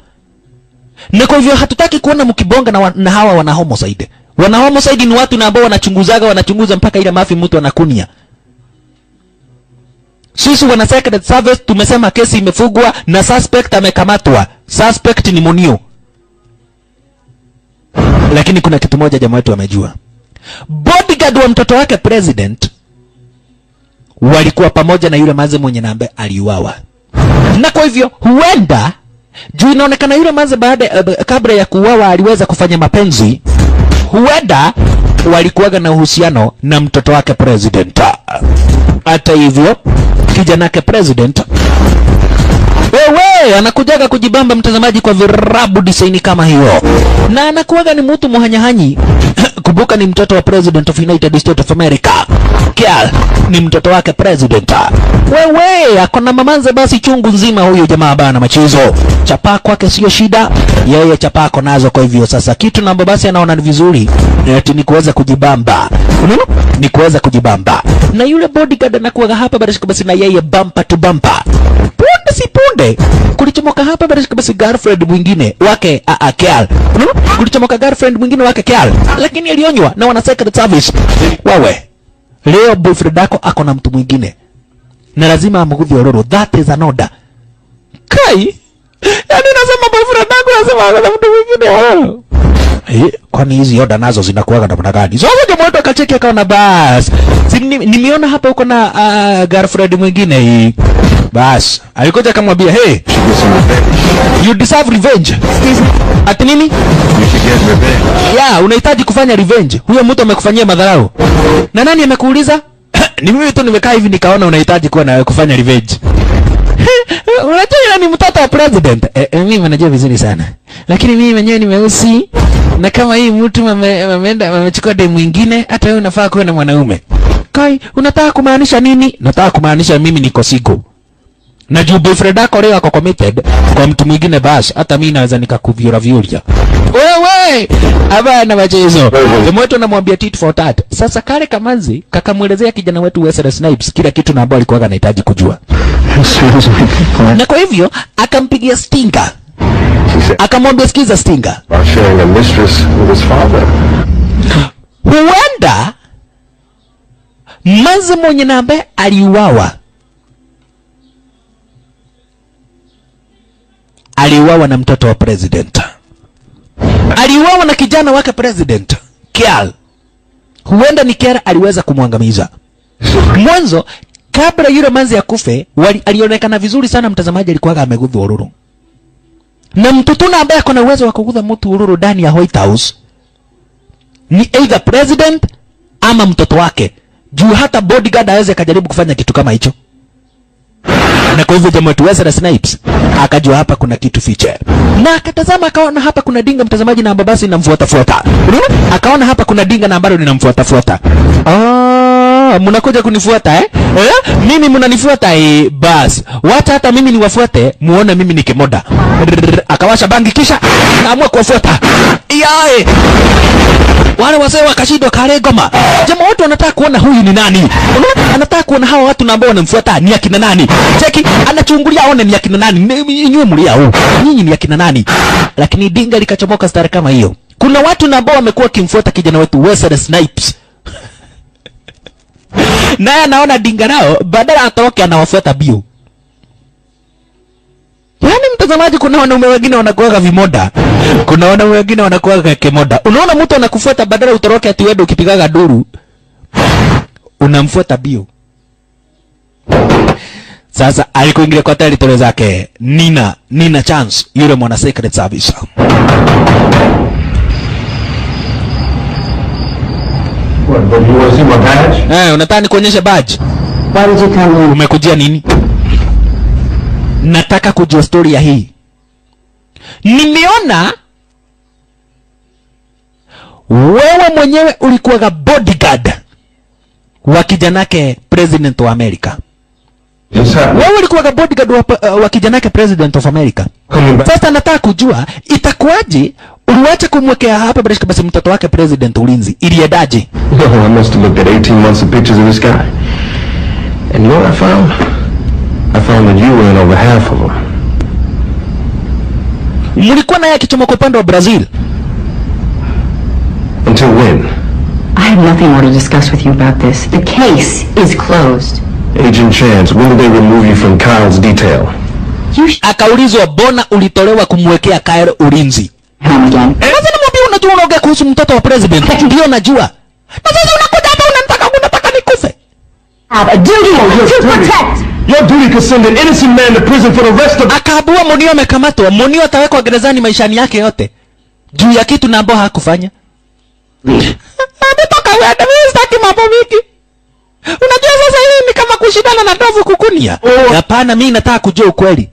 Na kwa hivyo hatutaki kuona mkibonga na hawa wana homicide. Wana homicide ni watu na ambao wanachunguza mpaka ile mafi mtu anakunia. Sisi wana secret service tumesema kesi imefungwa na suspect amekamatwa. Suspect ni Munio. Lakini kuna kitu moja jamaa wetu amejua. Bodyguard wa mtoto wake president walikuwa pamoja na yule manze mwenye nambe aliuawa. Na kwa hivyo huenda juu inaonekana yule manze kabla ya kuuawa aliweza kufanya mapenzi. Huenda walikuwaga na uhusiano na mtoto wake president. Hata hivyo kijana wake president wewe anakujaga kujibamba mtazamaji kwa virabu design kama hiyo. Na anakuwaga ni mtu muhanyahanyi. Kumbuka ni mtoto wa president of United States of America. Kel ni mtoto wake president. Wewe akona mamanze basi chungu nzima huyo jamaa bana machizo. Chapa kwake sio shida. Yeye chapa ako nazo kwa hivyo sasa kitu namba basi anaona ni vizuri. Eti ni kuweza kujibamba. Ni kuweza kujibamba. Na yule bodyguard anakuwaga hapa basi na yeye bumper to bumper. Punde si punde kulichomoka hapa basi girlfriend mwingine wake Kel. Kulichomoka girlfriend mwingine wake Kel. Lakini alionywa na wana secret service. Wewe leo boyfriend yako ako na mtu mwingine na lazima amgudhi ororo. That is an order. Kai yani nasema boyfriend yako anasema ako na mtu mwingine. Kwani hizi order nazo zinakuwa namna gani? Sasa jamaa wetu akacheki akaona bas. Nimeona hapa uko na girlfriend mwingine hii. Bas, alikuja akamwambia, "Hey, you deserve revenge." Ati nini? You should get revenge. Yeah, unahitaji kufanya revenge. Huyo mtu amekufanyia madharau. Na nani amekuuliza? Ni mimi tu nimekaa hivi nikaona unahitaji kuwa na kufanya revenge. Unajua ni mtoto wa president. Mimi najua vizuri sana. Lakini mimi mwenyewe ni mweusi. Na kama hii mtu amechukua demu mwingine, hata wewe unafaa kuwa na mwanaume. Kai, unataka kumaanisha nini? Nataka kumaanisha mimi niko single. Na juu boyfriend yako leo ako committed kwa mtu mwingine basi hata mimi naweza nikakuvyura. Wewe abana machezo. Mmoja anamwambia tit for tat. Sasa kale kamanzi kakamuelezea kijana wetu Wesley Snipes kila kitu na ambao alikuwa anahitaji kujua. Na kwa hivyo akampigia Stinger. Akamwambia sikiza Stinger. Sharing a mistress with his father. Huenda manzi mwenye nambe aliuawa na mtoto wa president. Aliuawa na kijana wake president, Kel. Huenda ni Kel aliweza kumwangamiza. Mwanzo kabla yule manzi ya kufe, alionekana vizuri sana mtazamaji alikuwa amegudhi ururu. Na mtoto na ambaye akona uwezo wa kugudha mtu ururu ndani ya White House ni either president ama mtoto wake. Juu hata bodyguard aweze kujaribu kufanya kitu kama hicho. Na kwa hivyo jamaa wetu Wesley Snipes akajua hapa kuna kitu fiche. Na akatazama akaona hapa kuna dinga mtazamaji na ambayo basi linamfuata. Unaona? Akaona hapa kuna dinga na ambalo linamfuata. Mnakuja kunifuata mimi mnanifuata bas. Wacha hata mimi niwafuate muone mimi ni kimoda. Akawasha bangi kisha akaamua kuwafuata. Yae. Wale wazee wakashindwa kale goma. Jamaa wote wanataka kuona huyu ni nani. Unaona? Anataka kuona hawa watu ambao wanamfuata ni akina nani. Cheki anachungulia aone ni akina nani. Nyinyi mlia huu. Nyinyi ni akina nani. Lakini dinga likachomoka stari kama hiyo. Kuna watu ambao wamekuwa kimfuata kijana wetu Wesley Snipes. Naye anaona dinga nao badala atoke anawafuata bio. Yaani mtazamaji kuna wanaume wengine wanakuwa vimoda. Kuna wanaume wengine wanakuwa kemoda. Unaona mtu anakufuata badala utoroke ati wewe ukipigaga duru. Unamfuata bio. Sasa alikoingia kwa territory zake Nina Chance yule mwana secret service. What, but you want to see my badge? Unataka nikuonyeshe badge? Why did you come here? Umekujia nini? Nataka kujua story ya hii. Nimeona wewe mwenyewe ulikuwa bodyguard wa kijanake president wa America. Yes, sir. Wewe ulikuwa bodyguard wa kijanake president of America. Sasa nataka kujua itakuwaje uliwacha kumwekea hapa basi mtoto wake president ulinzi. Iliendaje? No, I must have looked at 18 months of pictures of this guy. And you know what I found? I found that you were in over half of them. Mlikuwa naye akichomoka upande wa Brazil. Until when? I have nothing more to discuss with you about this. The case is closed. Agent Chance, when did they remove you from Kyle's detail? Akaulizwa bona ulitolewa kumwekea Kyle ulinzi. Home again. Sasa namwambia unajua unaongea kuhusu mtoto wa president. Ndio najua. Na sasa unakuja hapa unataka nikufe. Have a duty to protect. Your duty could send an innocent man to prison for the rest of... Akaabua Munio amekamatwa. Munio atawekwa gerezani maishani yake yote. Juu ya kitu na ambao hakufanya. Ametoka wewe mimi sitaki mambo mingi. Unajua sasa hii ni kama kushindana na ndovu kukunia. Hapana, mimi nataka kujua ukweli.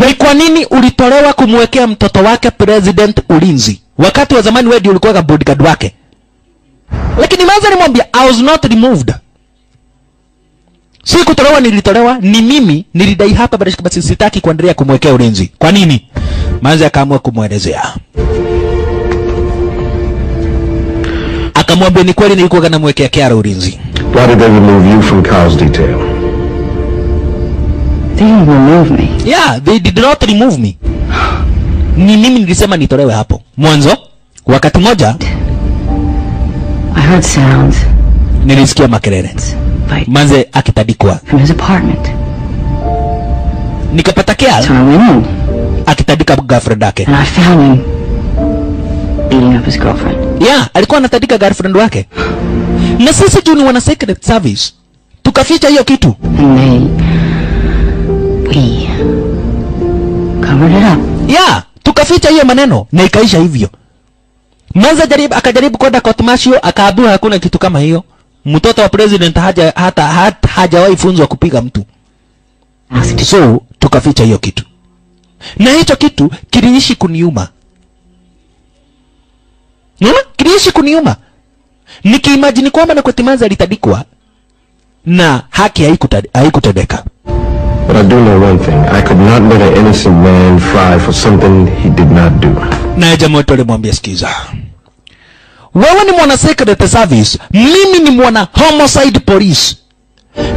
Ni kwa nini ulitolewa kumwekea mtoto wake president ulinzi? Wakati wa zamani wewe ndio ulikuwa bodyguard wake. Lakini mwanzo nimwambia I was not removed. Si kutolewa nilitolewa, ni mimi nilidai hapa basi sitaki kuendelea kumwekea ulinzi. Kwa nini? Mwanzo akaamua kumwelezea. Akamwambia ni kweli nilikuwa namwekea Kiara ulinzi. Why did they remove you from Kyle's detail? They didn't remove me. Yeah, they did not remove me. Ni mimi nilisema nitolewe hapo. Mwanzo, wakati moja I heard sounds. Nilisikia makelele. Manze akitadikwa. From his apartment. Nikapata Kiara. So I went in. Akitadika girlfriend yake. And I found him beating up his girlfriend. Yeah, alikuwa anatadika girlfriend wake. Na sisi juu ni wana secret service. Tukaficha hiyo kitu. And we covered it up. Yeah, tukaficha hiyo maneno na ikaisha hivyo. Mwanza akajaribu kwenda court martial akaambiwa hakuna kitu kama hiyo. Mtoto wa president hajawahi funzwa kupiga mtu. So tukaficha hiyo kitu. Na hicho kitu kiliishi kuniuma. Kiliishi kuniuma. Nikiimagine kwamba na kwa Timanza alitadikwa na haki haikutendeka. But I do know one thing. I could not let an innocent man fry for something he did not do. Na jamaa wetu alimwambia sikiza. Wewe ni mwana secret service, mimi ni mwana homicide police.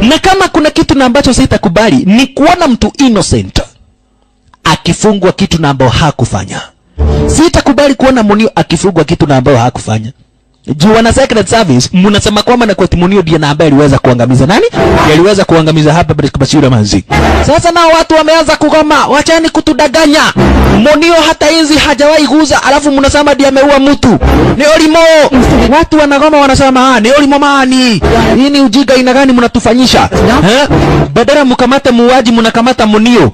Na kama kuna kitu na ambacho sitakubali ni kuona mtu innocent akifungwa kitu na ambao hakufanya. Sitakubali kuona Munio akifungwa kitu na ambao hakufanya. Juu wana secret service mnasema kwamba na kwa Munio ndiye na ambaye aliweza kuangamiza nani? Aliweza kuangamiza hapa basi yule manzi. Sasa nao watu wameanza kugoma, wachani kutudanganya. Munio hata hizi hajawahi guza, alafu mnasema ndiye ameua mtu. Ni olimo. Watu wanagoma wanasema ni olimo mani. Hii ni ujinga ina gani mnatufanyisha? Badala mkamate muuaji mnakamata Munio.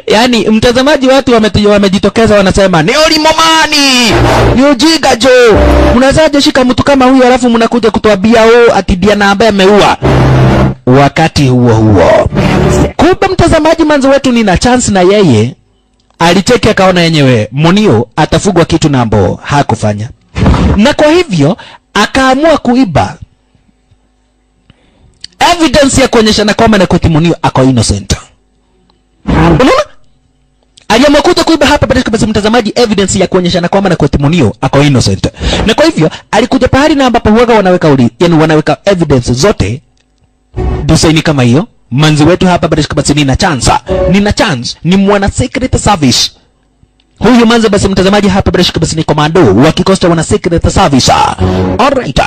Yaani mtazamaji watu wamejitokeza wanasema ni olimo mani. Ni ujinga jo. Unazaje shika mtu kama huyu alafu mnakuja kutuambia ati ndiye na ambaye ameua. wakati huo huo kumbe mtazamaji manzi wetu Nina Chance na yeye alicheki akaona yenyewe Munio atafugwa kitu na ambao hakufanya, na kwa hivyo akaamua kuiba evidence ya kuonyeshana kwamba na kwa Munio ako innocent. Unaona? Aliamua kuja kuiba hapa basi mtazamaji evidence ya kuonyeshana kwamba na kwa Munio ako innocent. Na kwa hivyo alikuja pahali na ambapo huaga wanaweka wanaweka evidence zote design kama hiyo. Manzi wetu hapa basi Nina Chance ni mwana secret service. Huyu manzi basi mtazamaji hapa basi ni komando wa kikosi cha wana secret service. Alright.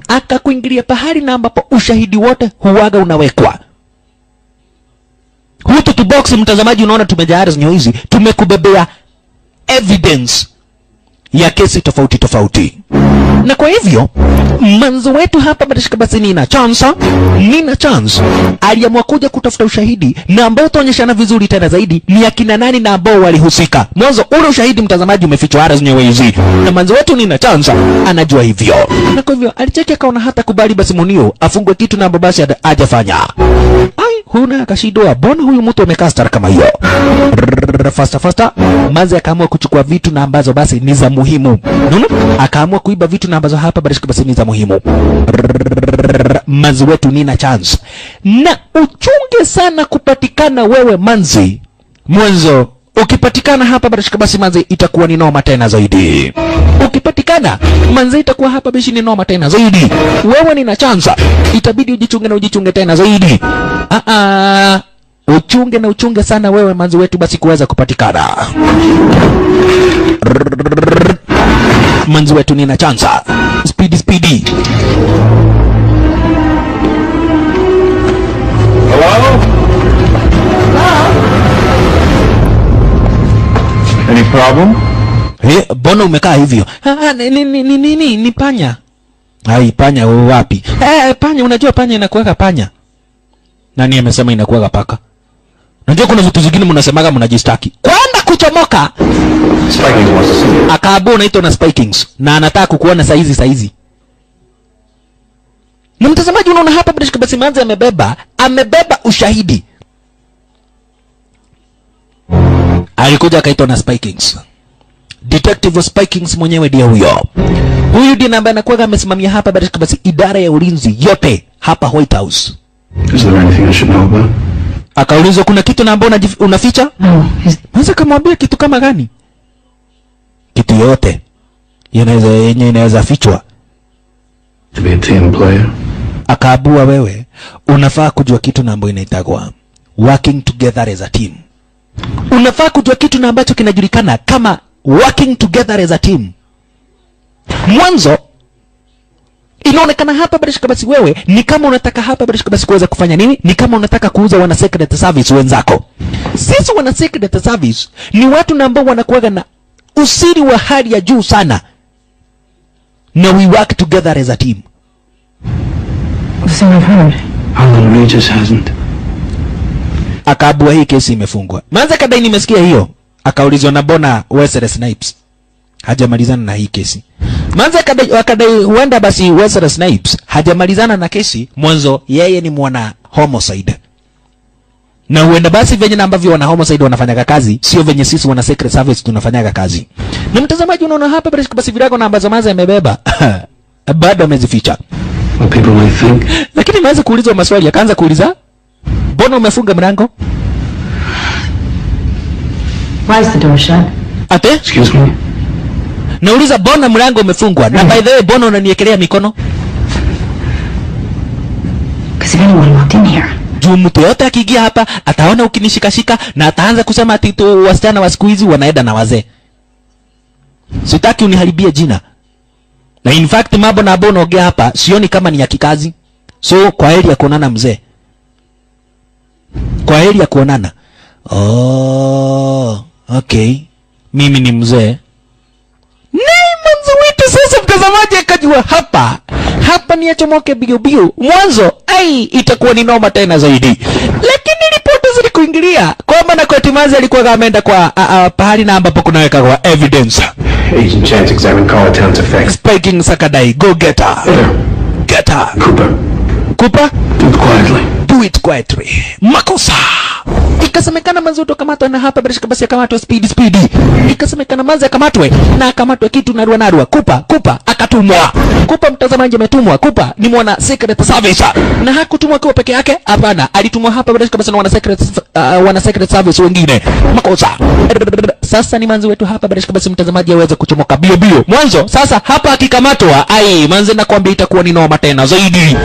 Akakuingilia pahali na ambapo ushahidi wote huaga unawekwa. Hutu tu box mtazamaji unaona tumejahari zinyo hizi. Tumekubebea evidence ya kesi tofauti. Na kwa hivyo manzi wetu hapa basi Nina Chance aliamua kuja kutafuta ushahidi na ambao utaonyeshana vizuri tena zaidi ni akina nani na ambao walihusika. Mwanzo ule ushahidi mtazamaji umefichwa ara zenyewe hizi. Na manzi wetu Nina Chance anajua hivyo. Na kwa hivyo alicheki akaona hata kubali basi Munio afungwe kitu na ambao basi hajafanya. Ai huna akashindwa bona huyu mtu amekaa star kama hiyo. Faster manzi akaamua kuchukua vitu na ambazo basi ni za muhimu. Unaona? Akaamua kuiba vitu na ambazo hapa basi ni za muhimu. Manzi wetu Nina Chance. Na uchunge sana kupatikana wewe manzi. Mwanzo ukipatikana hapa basi manzi itakuwa ni noma tena zaidi. Ukipatikana manzi itakuwa hapa basi ni noma tena zaidi. Wewe Nina Chance itabidi ujichunge tena zaidi. Uchunge sana wewe manzi wetu basi kuweza kupatikana. Manzi wetu Nina Chance. Speedy. Hello? Any problem? Bono umekaa hivyo? Ni panya. Hai panya wapi? Panya unajua panya inakuweka panya. Nani amesema inakuweka paka? Unajua kuna vitu zingine mnasemaga mnajistaki. Kwenda kuchomoka. Spikings wants to see you. Akabu unaitwa na Spikings na anataka kukuona saizi. Na mtazamaji unaona hapa basi manzi amebeba ushahidi. Alikuja akaitwa na Spikings. Detective Spikings mwenyewe ndiye huyo. Huyu ndiye ambaye anakuwa amesimamia hapa basi idara ya ulinzi yote hapa White House. Is there anything I should know about? Akaulizwa kuna kitu na ambao unaficha? Mwanza kamwambia kitu kama gani? Kitu yote. Inaweza fichwa. To be a team player. Akaabua wewe unafaa kujua kitu na ambao inaitagwa working together as a team. Unafaa kujua kitu na ambacho kinajulikana kama working together as a team. Mwanzo inaonekana hapa basi wewe ni kama unataka hapa basi kuweza kufanya nini? Ni kama unataka kuuza wana secret service wenzako. Sisi wana secret service ni watu na ambao wanakuwa na usiri wa hali ya juu sana. Na we work together as a team. So I've heard. Alan Regis hasn't. Akaabua hii kesi imefungwa. Manza kadai nimesikia hiyo. Akaulizwa na bona Wesley Snipes hajamalizana na hii kesi. Manza akadai huenda basi Wesley Snipes hajamalizana na kesi. Mwanzo yeye ni mwana homicide. Na huenda basi venye na ambavyo wana homicide wanafanyaga kazi sio venye sisi wana secret service tunafanyaga kazi. Na mtazamaji unaona hapa basi virago na ambazo Manza amebeba bado amezificha. What people might think. Lakini Manza kuulizwa maswali akaanza kuuliza mbona umefunga mlango? Why is the door shut? Ate? Excuse me? Nauliza bona mlango umefungwa. Na by the way bona unaniekelea mikono? Because if anyone walked in here. Juu mtu yote akiingia hapa ataona ukinishikashika na ataanza kusema ati tu wasichana wa siku hizi wanaenda na wazee. Sitaki uniharibie jina. Na in fact mambo na bono ongea hapa sioni kama ni ya kikazi. So kwa heri ya kuonana mzee. Kwa heri ya kuonana. Oh, okay. Mimi ni mzee. Mwanzo wetu sasa mtazamaji akajua hapa ni achomoke bio. Mwanzo itakuwa ni noma tena zaidi. Lakini ripoti zilikuingilia kwamba na kwa Manza alikuwa ameenda kwa pahali na ambapo kunaweka kwa evidence. Agent Chance examined Carltown's effects. Spiking Sakadai, go get her. Get her. Cooper. Kupa, Do it quietly. do it quietly. Makosa. Ikasemekana manzi wetu akamatwa na hapa bila shaka basi akamatwa speed. Ikasemekana manzi akamatwe na akamatwa kitu narua. Kupa akatumwa. Kupa mtazamaji ametumwa. Kupa ni mwana secret service. Na hakutumwa kwa peke yake, hapana. Alitumwa hapa bila shaka basi na wana secret service wengine. Makosa. Sasa ni manzi wetu hapa bila shaka basi mtazamaji aweze kuchomoka bio. Mwanzo sasa hapa akikamatwa, manzi nakwambia itakuwa ni noma tena zaidi.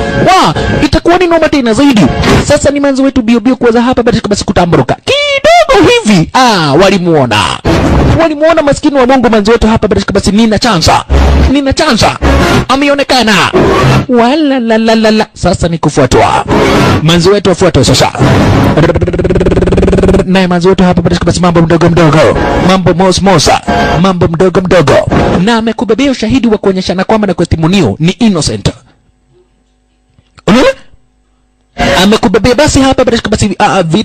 Itakuwa ni noma tena zaidi. Sasa ni manzi wetu bio kuweza hapa bila shaka basi kutamburuka kidogo hivi. Walimuona maskini wa Mungu manzi wetu hapa bila shaka basi nina chance ameonekana. Wala sasa ni kufuatwa. Manzi wetu afuatwa sasa. Naye manzi wetu hapa bila shaka basi mambo mdogo. Mambo mosa. Mambo mdogo. Na amekubebea ushahidi wa kuonyeshana kwamba na testimonio ni innocent. Unaona? Amekubebea basi hapa bila shaka basi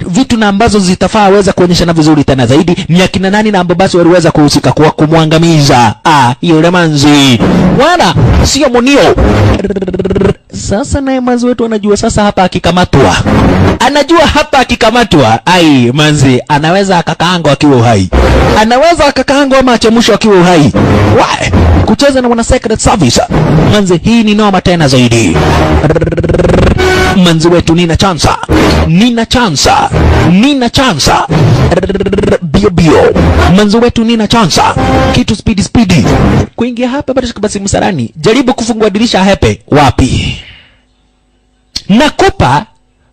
vitu na ambazo zitafaa weza kuonyeshana vizuri tena zaidi ni akina nani na ambao basi waliweza kuhusika kwa kumwangamiza yule manzi. Wala sio Munio. Sasa naye manzi wetu anajua sasa hapa akikamatwa. Manzi anaweza akakaangwa akiwa uhai. Anaweza akakaangwa ama achemshwa akiwa uhai. Kucheza na wana secret service. Manzi hii ni noma tena zaidi. Manzi wetu nina chance. Bio. Manzi wetu nina chance. Kitu speed. Kuingia hapa basi msarani. Jaribu kufungua dirisha hepe. Wapi? Na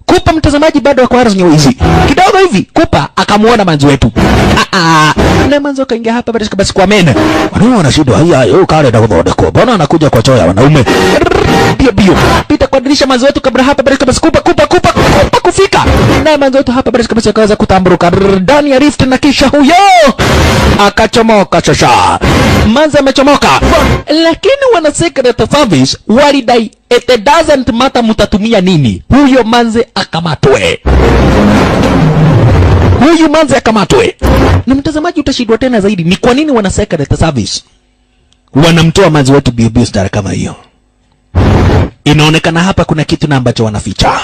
Kupa mtazamaji bado wako harass hizi. Kidogo hivi Kupa akamuona manzi wetu. Na manzi akaingia hapa basi kwa mena. Wanaona shida haya kale na kwa. Bwana anakuja kwa choya wanaume. Bio. Pita kwa dirisha manzi wetu kabla hapa basi Kupa kufika. Na manzi wetu hapa basi akaweza kutamburuka ndani ya rift na kisha huyo akachomoka sasa. Manzi amechomoka. Lakini wana secret service walidai it doesn't matter mutatumia nini. Huyo manzi akamatwe. Na mtazamaji utashindwa tena zaidi. Ni kwa nini wana secret service wanamtoa manzi wetu bio star kama hiyo? Inaonekana hapa kuna kitu na ambacho wanaficha.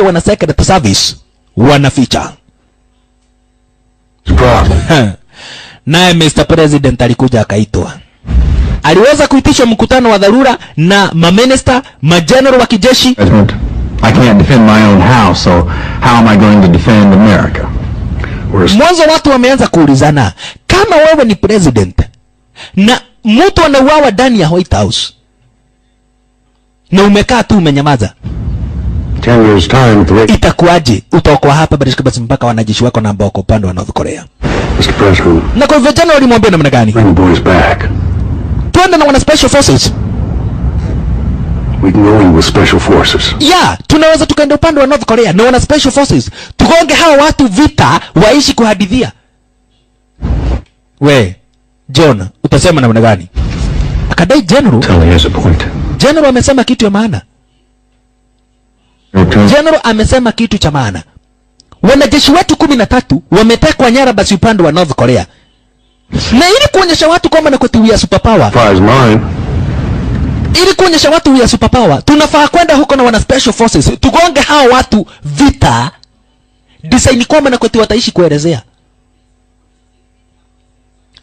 Wana secret service wanaficha. Naye Mr. President alikuja akaitwa. Aliweza kuitisha mkutano wa dharura na maminister, majenerali wa kijeshi. I can't defend my own house, so how am I going to defend America? Mwanzo watu wameanza kuulizana, kama wewe ni president na mtu anauawa ndani ya White House na umekaa tu umenyamaza, 10 years time, itakuwaje? Utaokoa hapa basi mpaka wanajeshi wako na ambao kwa upande wa North Korea. Mr. President. Na kwa hivyo jana walimwambia namna gani? Bring the boys back. Tuende na wana special forces. We can go in with special forces. Tunaweza tukaenda upande wa North Korea na wana special forces. Tukonge hawa watu vita waishi kuhadithia. John, utasema namna gani? Akadai General amesema kitu ya maana. General amesema kitu cha maana. Wanajeshi wetu 13 wametekwa nyara basi upande wa North Korea. Na ili kuonyesha watu kwamba na kwetu ya superpower. Tunafaa kwenda huko na wana special forces. Tugonge hao watu vita. Design kwamba na kwetu wataishi kuelezea.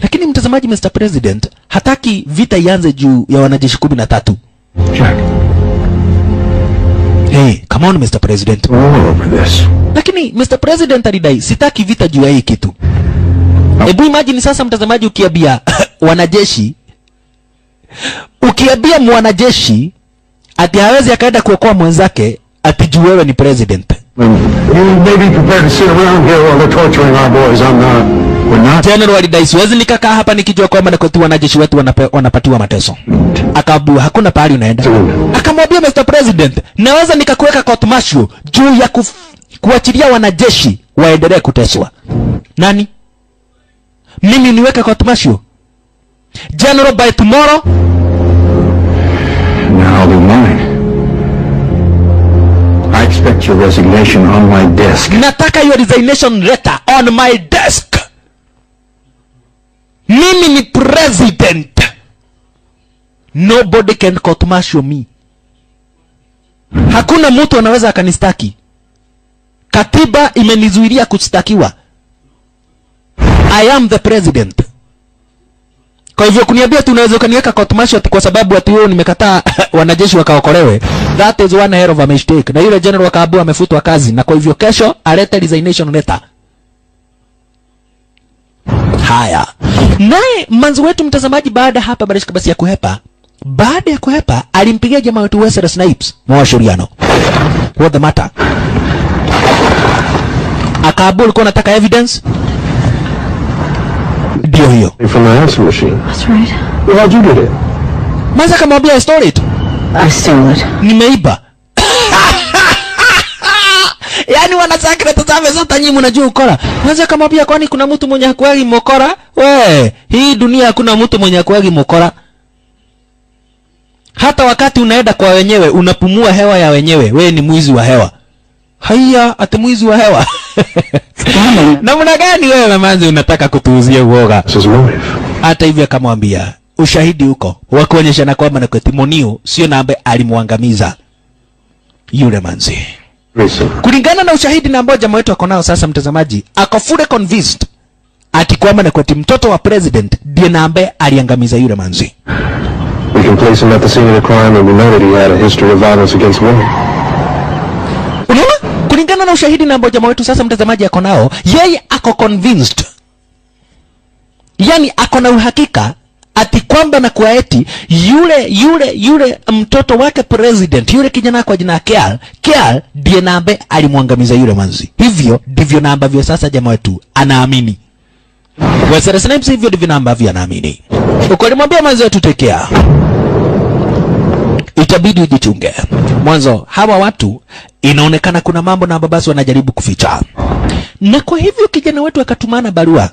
Lakini mtazamaji, Mr. President hataki vita ianze juu ya wanajeshi 13. Jack. Come on Mr. President. Lakini Mr. President alidai sitaki vita juu ya hii kitu. Hebu imagine sasa mtazamaji, ukiambia wanajeshi, mwanajeshi ati hawezi akaenda kuokoa mwenzake ati juu wewe ni president. You may be prepared to sit around here while they're torturing our boys. We're not. General alidai siwezi nikakaa hapa nikijua kwamba kwa wanajeshi wetu wanapatiwa mateso. Akaambiwa hakuna pahali unaenda. Akamwambia Mr. President, naweza nikakuweka court martial juu ya kuachilia wanajeshi waendelee kuteswa. Nani? Mimi niweka court martial? General, by tomorrow now they're mine. I expect your resignation on my desk. Nataka your resignation letter on my desk. Mimi ni president. Nobody can court martial me. Hakuna mtu anaweza akanistaki. Katiba imenizuilia kustakiwa. I am the president. Kwa hivyo kuniambia tu unaweza kaniweka court martial kwa sababu ati wewe nimekataa wanajeshi wakaokolewe. That is one hell of a mistake. Na yule general akaambiwa amefutwa kazi, na kwa hivyo kesho alete resignation letter. Haya. Naye manzi wetu mtazamaji, baada hapa barishika basi ya kuhepa. Baada ya kuhepa alimpigia jamaa wetu Wesley Snipes mwashiriano. What the matter? Akaambiwa alikuwa anataka evidence. Ndio hiyo. From the answer machine. That's right. Well, how'd you get it? Maza kamwambia I stole it. I stole it. Nimeiba. Yaani wana secret zame zote nyinyi mnajua ukora. Maza kamwambia kwani kuna mtu mwenye hakuagi mokora? We, hii dunia hakuna mtu mwenye hakuagi mokora. Hata wakati unaenda kwa wenyewe unapumua hewa ya wenyewe, wewe ni mwizi wa hewa. Haya, ati mwizi wa hewa. Namna gani wewe manzi unataka kutuuzia uoga? Hata hivyo akamwambia ushahidi huko wa kuonyeshana kwamba na testimonio sio na ambaye alimwangamiza yule manzi. Kulingana na ushahidi na ambao jamaa wetu akonao sasa mtazamaji, ako fully convinced ati kwamba na kweti mtoto wa president ndiye na ambaye aliangamiza yule manzi. We can place him at the scene of the crime and we know that he had a history of violence against women. Kulingana na ushahidi na ambao jamaa wetu sasa mtazamaji akonao, yeye ako convinced. Yani ako na uhakika ati kwamba na kwa eti yule mtoto wake president, yule kijana kwa jina Keal ndiye na ambaye alimwangamiza yule manzi. Hivyo ndivyo na ambavyo sasa jamaa wetu anaamini. Wesley Snipes hivyo ndivyo na ambavyo anaamini. Ukolimwambia manzi wetu tekea. Itabidi ujichunge. Mwanzo hawa watu inaonekana kuna mambo na babasi wanajaribu kuficha. Na kwa hivyo kijana wetu akatumana barua.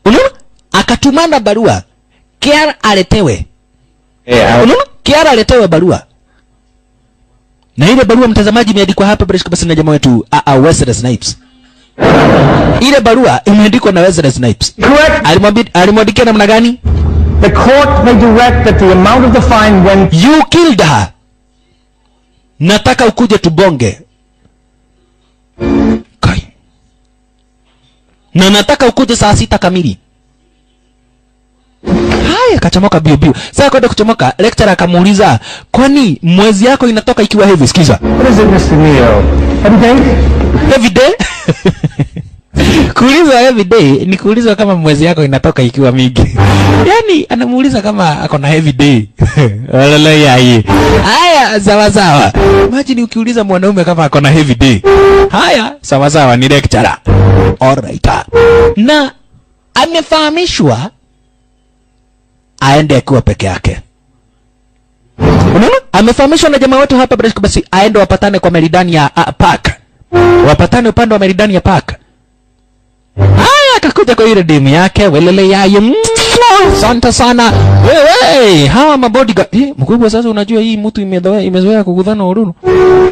Unaona? Akatumana barua. Keal aletewe. Unaona? Keal aletewe barua. Na ile barua mtazamaji imeandikwa hapa bila basi na jamaa wetu Wesley Snipes. Ile barua imeandikwa na Wesley Snipes. Alimwandikia namna gani? The court may direct that the amount of the fine when you killed her. Nataka ukuje tubonge. Kai. Na nataka ukuje saa 6 kamili. Haya kachomoka bio. Sasa kwenda kuchomoka, lecturer akamuuliza, "Kwani mwezi yako inatoka ikiwa hivi?" Sikiza. What is it, Mr. Neo? Every day? Every day? Kuuliza every day ni kuuliza kama mwezi yako inatoka ikiwa mingi. Yani anamuuliza kama ako na every day. Wala yeye. Haya sawa. Imagine ukiuliza mwanaume kama ako na every day. Haya sawa ni lecturer. Alright. Na amefahamishwa aende akiwa peke yake. Unaona? Amefahamishwa na jamaa wetu hapa basi aende wapatane kwa Meridania ya Park. Wapatane upande wa Meridania Park. Haya akakuja kwa ile demu yake welele yaye. Asante sana. Wewe hawa mabodyguard. Mkubwa sasa unajua hii mtu imezoea kugudhana ururu.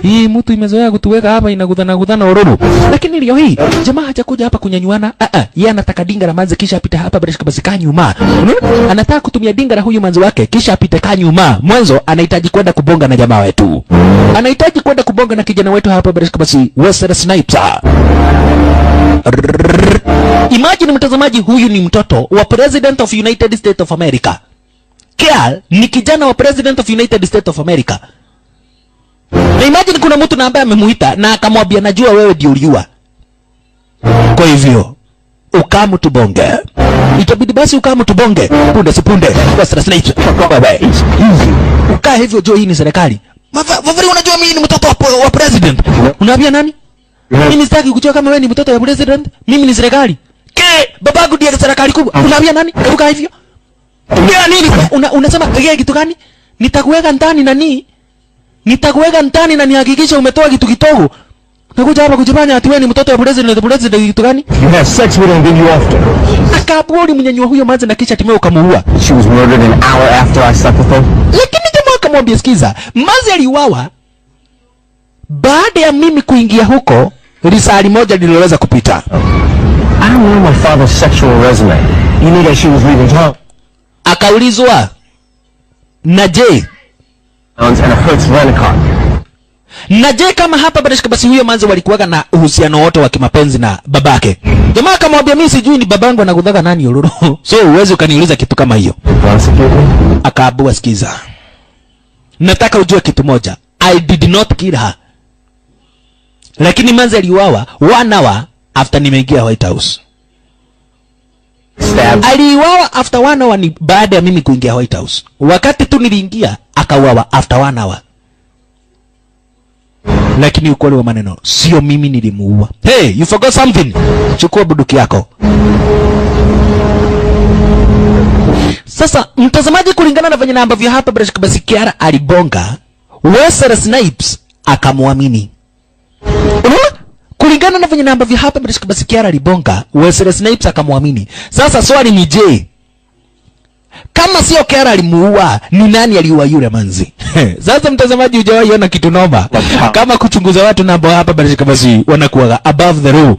Hii mtu imezoea kutuweka hapa inagudhana ururu. Lakini leo hii jamaa hajakuja hapa kunyanyuana. Yeye anataka dinga la manzi kisha apite hapa basi kanyuma. Unaona? Anataka kutumia dinga la huyu manzi wake kisha apite kanyuma. Mwanzo anahitaji kwenda kubonga na jamaa wetu. Anahitaji kwenda kubonga na kijana wetu hapa basi Wesley Snipes. Imagine mtazamaji, huyu ni mtoto wa President of United States of America. Keal ni kijana wa President of United States of America. Na imagine kuna mtu na ambaye amemuita na akamwambia najua wewe ndio uliua. Kwa hivyo ukamu tubonge. Itabidi basi ukamu tubonge. Punde sipunde. Wesley Snipes. Ukaa hivyo jo, hii ni serikali. Maveri unajua mimi ni mtoto wa president. Unaambia nani? Mimi sitaki kujua kama wewe ni mtoto wa president. Mimi ni serikali. Babangu ndiye serikali kubwa. Unaambia nani? Hebu hivyo. Ndio nini? Unasema yeye kitu gani? Nitakuweka ndani nani? Nitakuweka ndani na nihakikisha umetoa kitu kidogo. Nakuja hapa kujifanya ati wewe ni mtoto wa president kitu gani? You have sex with her and then you offed her. Akaburi mnyanyua huyo manzi na kisha timeo ukamuua. She was murdered an hour after I slept with her. Lakini jamaa akamwambia sikiza, manzi aliuawa baada ya mimi kuingia huko risali moja lililoweza kupita. I don't know my father's sexual resume. You knew that she was leaving town. Akaulizwa na je, and a Hertz rent-a-car. Na je kama hapa basi huyo manzi walikuwa na uhusiano wote wa kimapenzi na babake. Jamaa akamwambia mimi sijui ni babangu anakudhaga nani ururu. So uweze ukaniuliza kitu kama hiyo. Akaabua sikiza. Nataka ujue kitu moja. I did not kill her. Lakini manzi aliuawa 1 hour after nimeingia White House. Aliuawa after 1 hour ni baada ya mimi kuingia White House. Wakati tu niliingia akauawa after 1 hour. Lakini ukweli wa maneno sio mimi nilimuua. Hey, you forgot something. Chukua bunduki yako. Sasa mtazamaji, kulingana na venye ambavyo hapa basi Kiara alibonga, Wesley Snipes akamwamini. Unaona? Kulingana na venye ambavyo hapa basi Kiara alibonga, Wesley Snipes akamwamini. Sasa swali ni je, kama sio Kiara alimuua, ni nani aliua yule manzi? Sasa mtazamaji, hujawahi ona kitu noma kama kuchunguza watu na ambao hapa basi wanakuwa above the law.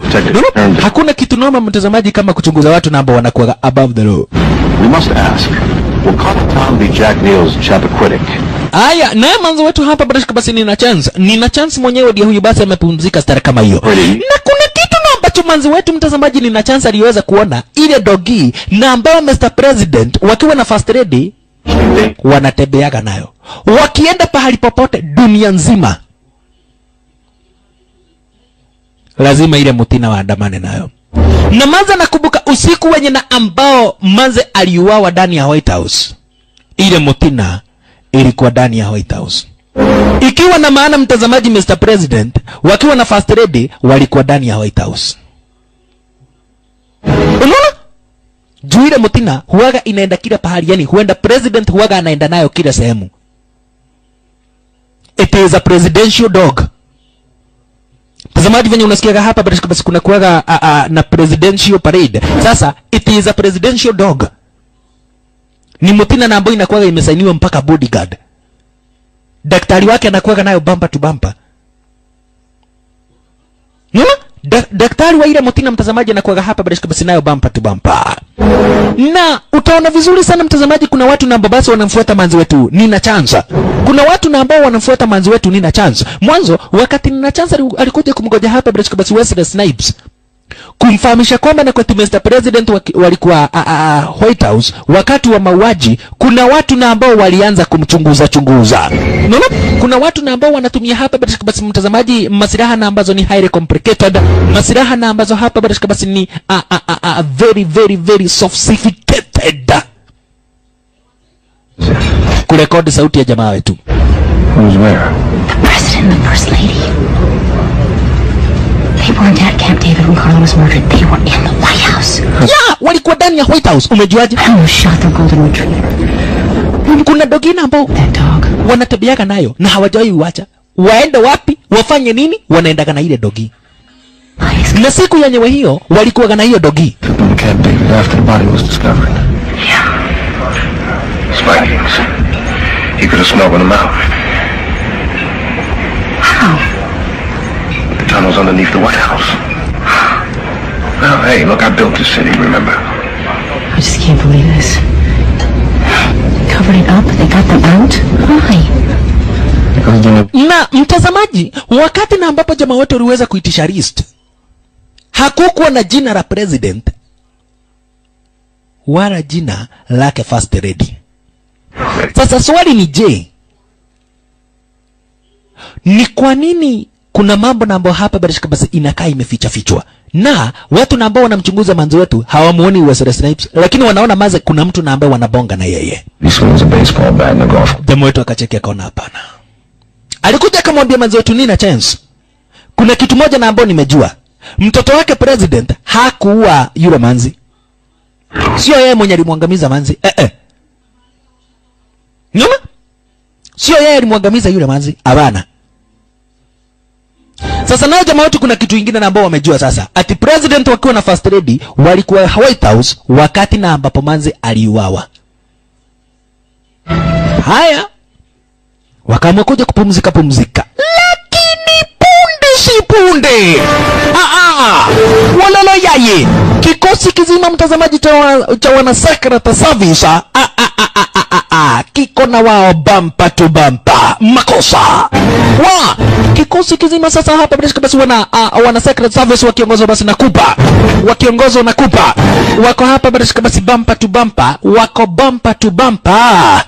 Hakuna kitu noma mtazamaji kama kuchunguza watu na ambao wanakuwa above the law. We must ask, will Colonel Tom be Jack Neal's Chappaquiddick? Aya, na manzi wetu hapa basi nina chance mwenyewe ndio huyu basi amepumzika stara kama hiyo. Na kuna kitu na ambacho manzi wetu mtazamaji nina chance aliweza kuona ile dogi na ambao Mr. President wakiwa na first lady wanatembeaga nayo. Wakienda pahali popote dunia nzima. Lazima ile mutina waandamane nayo. Na manza nakumbuka usiku wenye na ambao manze aliuawa ndani ya White House. Ile mutina ilikuwa ndani ya White House. Ikiwa na maana mtazamaji, Mr. President wakiwa na first lady walikuwa ndani ya White House. Unaona? Juu ile mutina huwaga inaenda kila pahali, yani huenda president huwaga anaenda nayo kila sehemu. It is a presidential dog. Mtazamaji, venye unasikia hapa basi kuna kuwaga na presidential parade. Sasa it is a presidential dog. Ni mutina na ambayo inakuwaga imesainiwa mpaka bodyguard. Daktari wake anakuwaga nayo bumper to bumper. Unaona? Daktari wa ile mutina mtazamaji anakuwaga hapa basi nayo bumper to bumper. Na utaona vizuri sana mtazamaji, kuna watu na ambao basi wanamfuata manzi wetu Nina Chance. Kuna watu na ambao wanamfuata manzi wetu Nina Chance. Mwanzo wakati Nina Chance alikuja kumgoja hapa basi Wesley Snipes kumfahamisha kwamba na kwa Mr. President walikuwa White House wakati wa mauaji, kuna watu na ambao walianza kumchunguza. Unaona? Kuna watu na ambao wanatumia hapa basi mtazamaji masilaha na ambazo ni highly complicated, masilaha na ambazo hapa basi ni very very very sophisticated. Kurekodi sauti ya jamaa wetu. Who's where? The President and the First Lady. They weren't at Camp David when Carla was murdered. They were in the White House. Yeah, walikuwa ndani ya White House. Umejuaje? Who shot the golden retriever? Kuna dogina ambao That dog. wanatembeaga nayo na hawajawahi uacha. Waende wapi? Wafanye nini? Wanaendaga na ile dogi. Na siku ya nyewe hiyo walikuwa na hiyo dogi. Took them to Camp David after the body was discovered. Spikings. He could have smuggled them out. How? The tunnels underneath the White House. Well, hey, look, I built this city, remember? I just can't believe this. Covered it up, they got them out? Why? Because they Na mtazamaji, wakati na ambapo jamaa wote waliweza kuitisha list, hakukuwa na jina la president wala jina lake first lady. Sasa swali ni je, ni kwa nini kuna mambo na ambao hapa basi inakaa imeficha fichwa? Na watu na ambao wanamchunguza manzi wetu hawamuoni Wesley Snipes, lakini wanaona maze kuna mtu na ambaye wanabonga na yeye. He swings a baseball bat in a golf. Jamaa wetu akacheki akaona hapana. Alikuja akamwambia manzi wetu Nina Chance, kuna kitu moja na ambao nimejua. Mtoto wake president hakuua yule manzi. Sio yeye mwenye alimwangamiza manzi. Nyuma? Sio yeye alimwangamiza yule manzi. Hapana. Sasa nao jamaa wetu kuna kitu kingine na ambao wamejua sasa. Ati president wakiwa na first lady walikuwa White House wakati na ambapo manzi aliuawa. Haya. Wakaamua kuja kupumzika. Lakini punde si punde. Walalo yaye. Kikosi kizima mtazamaji cha wana secret service kiko na wao bampa tu bampa. Makosa kikosi kizima sasa hapa basi wana secret service wakiongozwa basi na Kupa, wakiongozwa na Kupa wako hapa basi bampa tu bampa, wako bampa tu bampa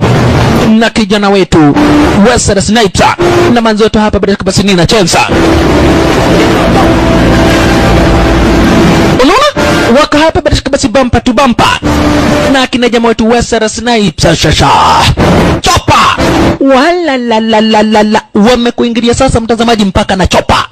na kijana wetu Wesley Snipes na manzo wetu hapa basi Nina Chensa. Unaona wako hapa basi bampa tu bampa na kina jamaa wetu Wesley Snipes shasha chopa wala la wamekuingilia sasa mtazamaji mpaka na chopa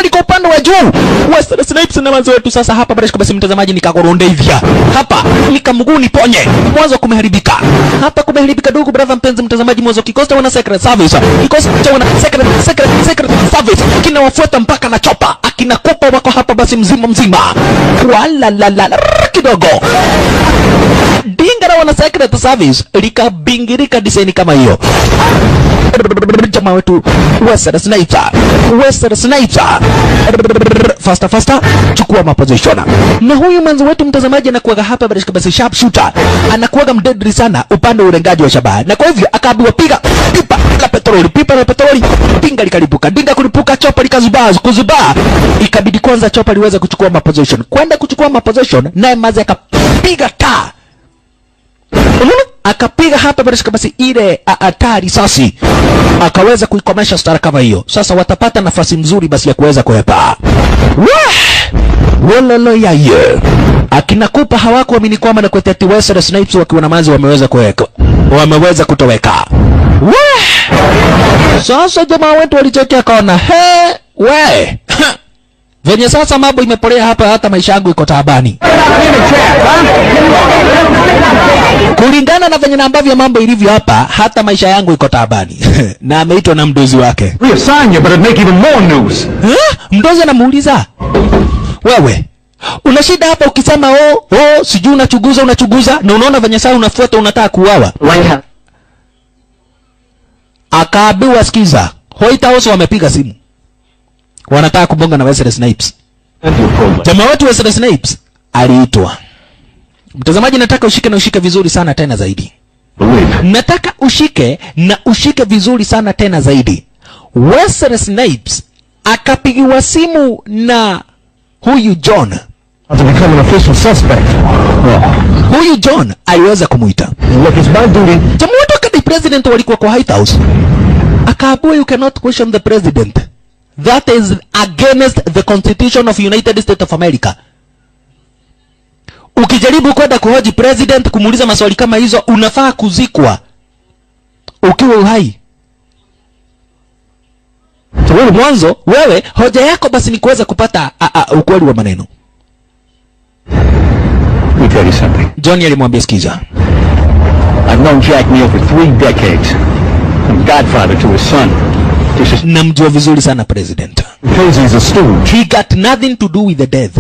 liko upande wa juu. Wesley Snipes na manzo wetu sasa hapa basi mtazamaji nikakoronde hivya hapa nikamguu niponye mwanzo kumeharibika hapa kumeharibika ndugu brother mpenzi mtazamaji mwanzo kikosi wana secret service kikosi wana secret service kinawafuata mpaka na chopa akina Kupa wako hapa basi mzima wala la kidogo dinga wana secret service likabingirika design kama hiyo. Jamaa wetu Wesley Snipes faster chukua maposition na huyu manzo wetu mtazamaji anakuaga hapa basi sharp shooter anakuaga mdeadly sana upande wa urengaji wa shabaha na kwa hivyo akaambiwa piga pipa la petroli pinga likalipuka dinga kulipuka chopa likazubaa ikabidi kwanza chopa liweze kuchukua maposition kwenda kuchukua maposition naye mazi akapiga taa akapiga hapa basi ile atari sasi akaweza kuikomesha stara kama hiyo. Sasa watapata nafasi mzuri basi ya kuweza kuepa. Wololo yaye akina Kupa hawakuamini kwamba na kweteti Wesley Snipes wakiwa na manzi wameweza kutoweka. Sasa jamaa wetu walichekea kaona venye sasa mambo imepolea hapa hata maisha yangu iko taabani. Kulingana na venye ambavyo mambo ilivyo hapa hata maisha yangu iko taabani. Na ameitwa na mdozi wake. Reassign you, but it'd make even more news. Mdozi anamuuliza, wewe una shida hapa ukisema sijui unachuguza na unaona venye sasa unafuata unataka kuuawa. Akaambiwa sikiza, White House wamepiga simu. Wanataka kubonga na Wesley Snipes. Jamaa wetu Wesley Snipes aliitwa. Mtazamaji nataka ushike vizuri sana tena zaidi. Nataka ushike vizuri sana tena zaidi. Wesley Snipes akapigiwa simu na huyu John. To become an official suspect. Huyu John aliweza kumuita. Look, it's my duty. Jamaa wetu kadi president walikuwa kwa White House. Akaambiwa you cannot question the president. That is against the Constitution of United States of America. Ukijaribu kwenda kuhoji president kumuuliza maswali kama hizo unafaa kuzikwa ukiwa uhai. Mwanzo wewe hoja yako basi ni kuweza kupata ukweli wa maneno. Let me tell you something. Johnny alimwambia sikiza. I've known Jack Neal for 3 decades. I'm godfather to his son. Namjua vizuri sana president. Because he's a stooge. He got nothing to do with the death.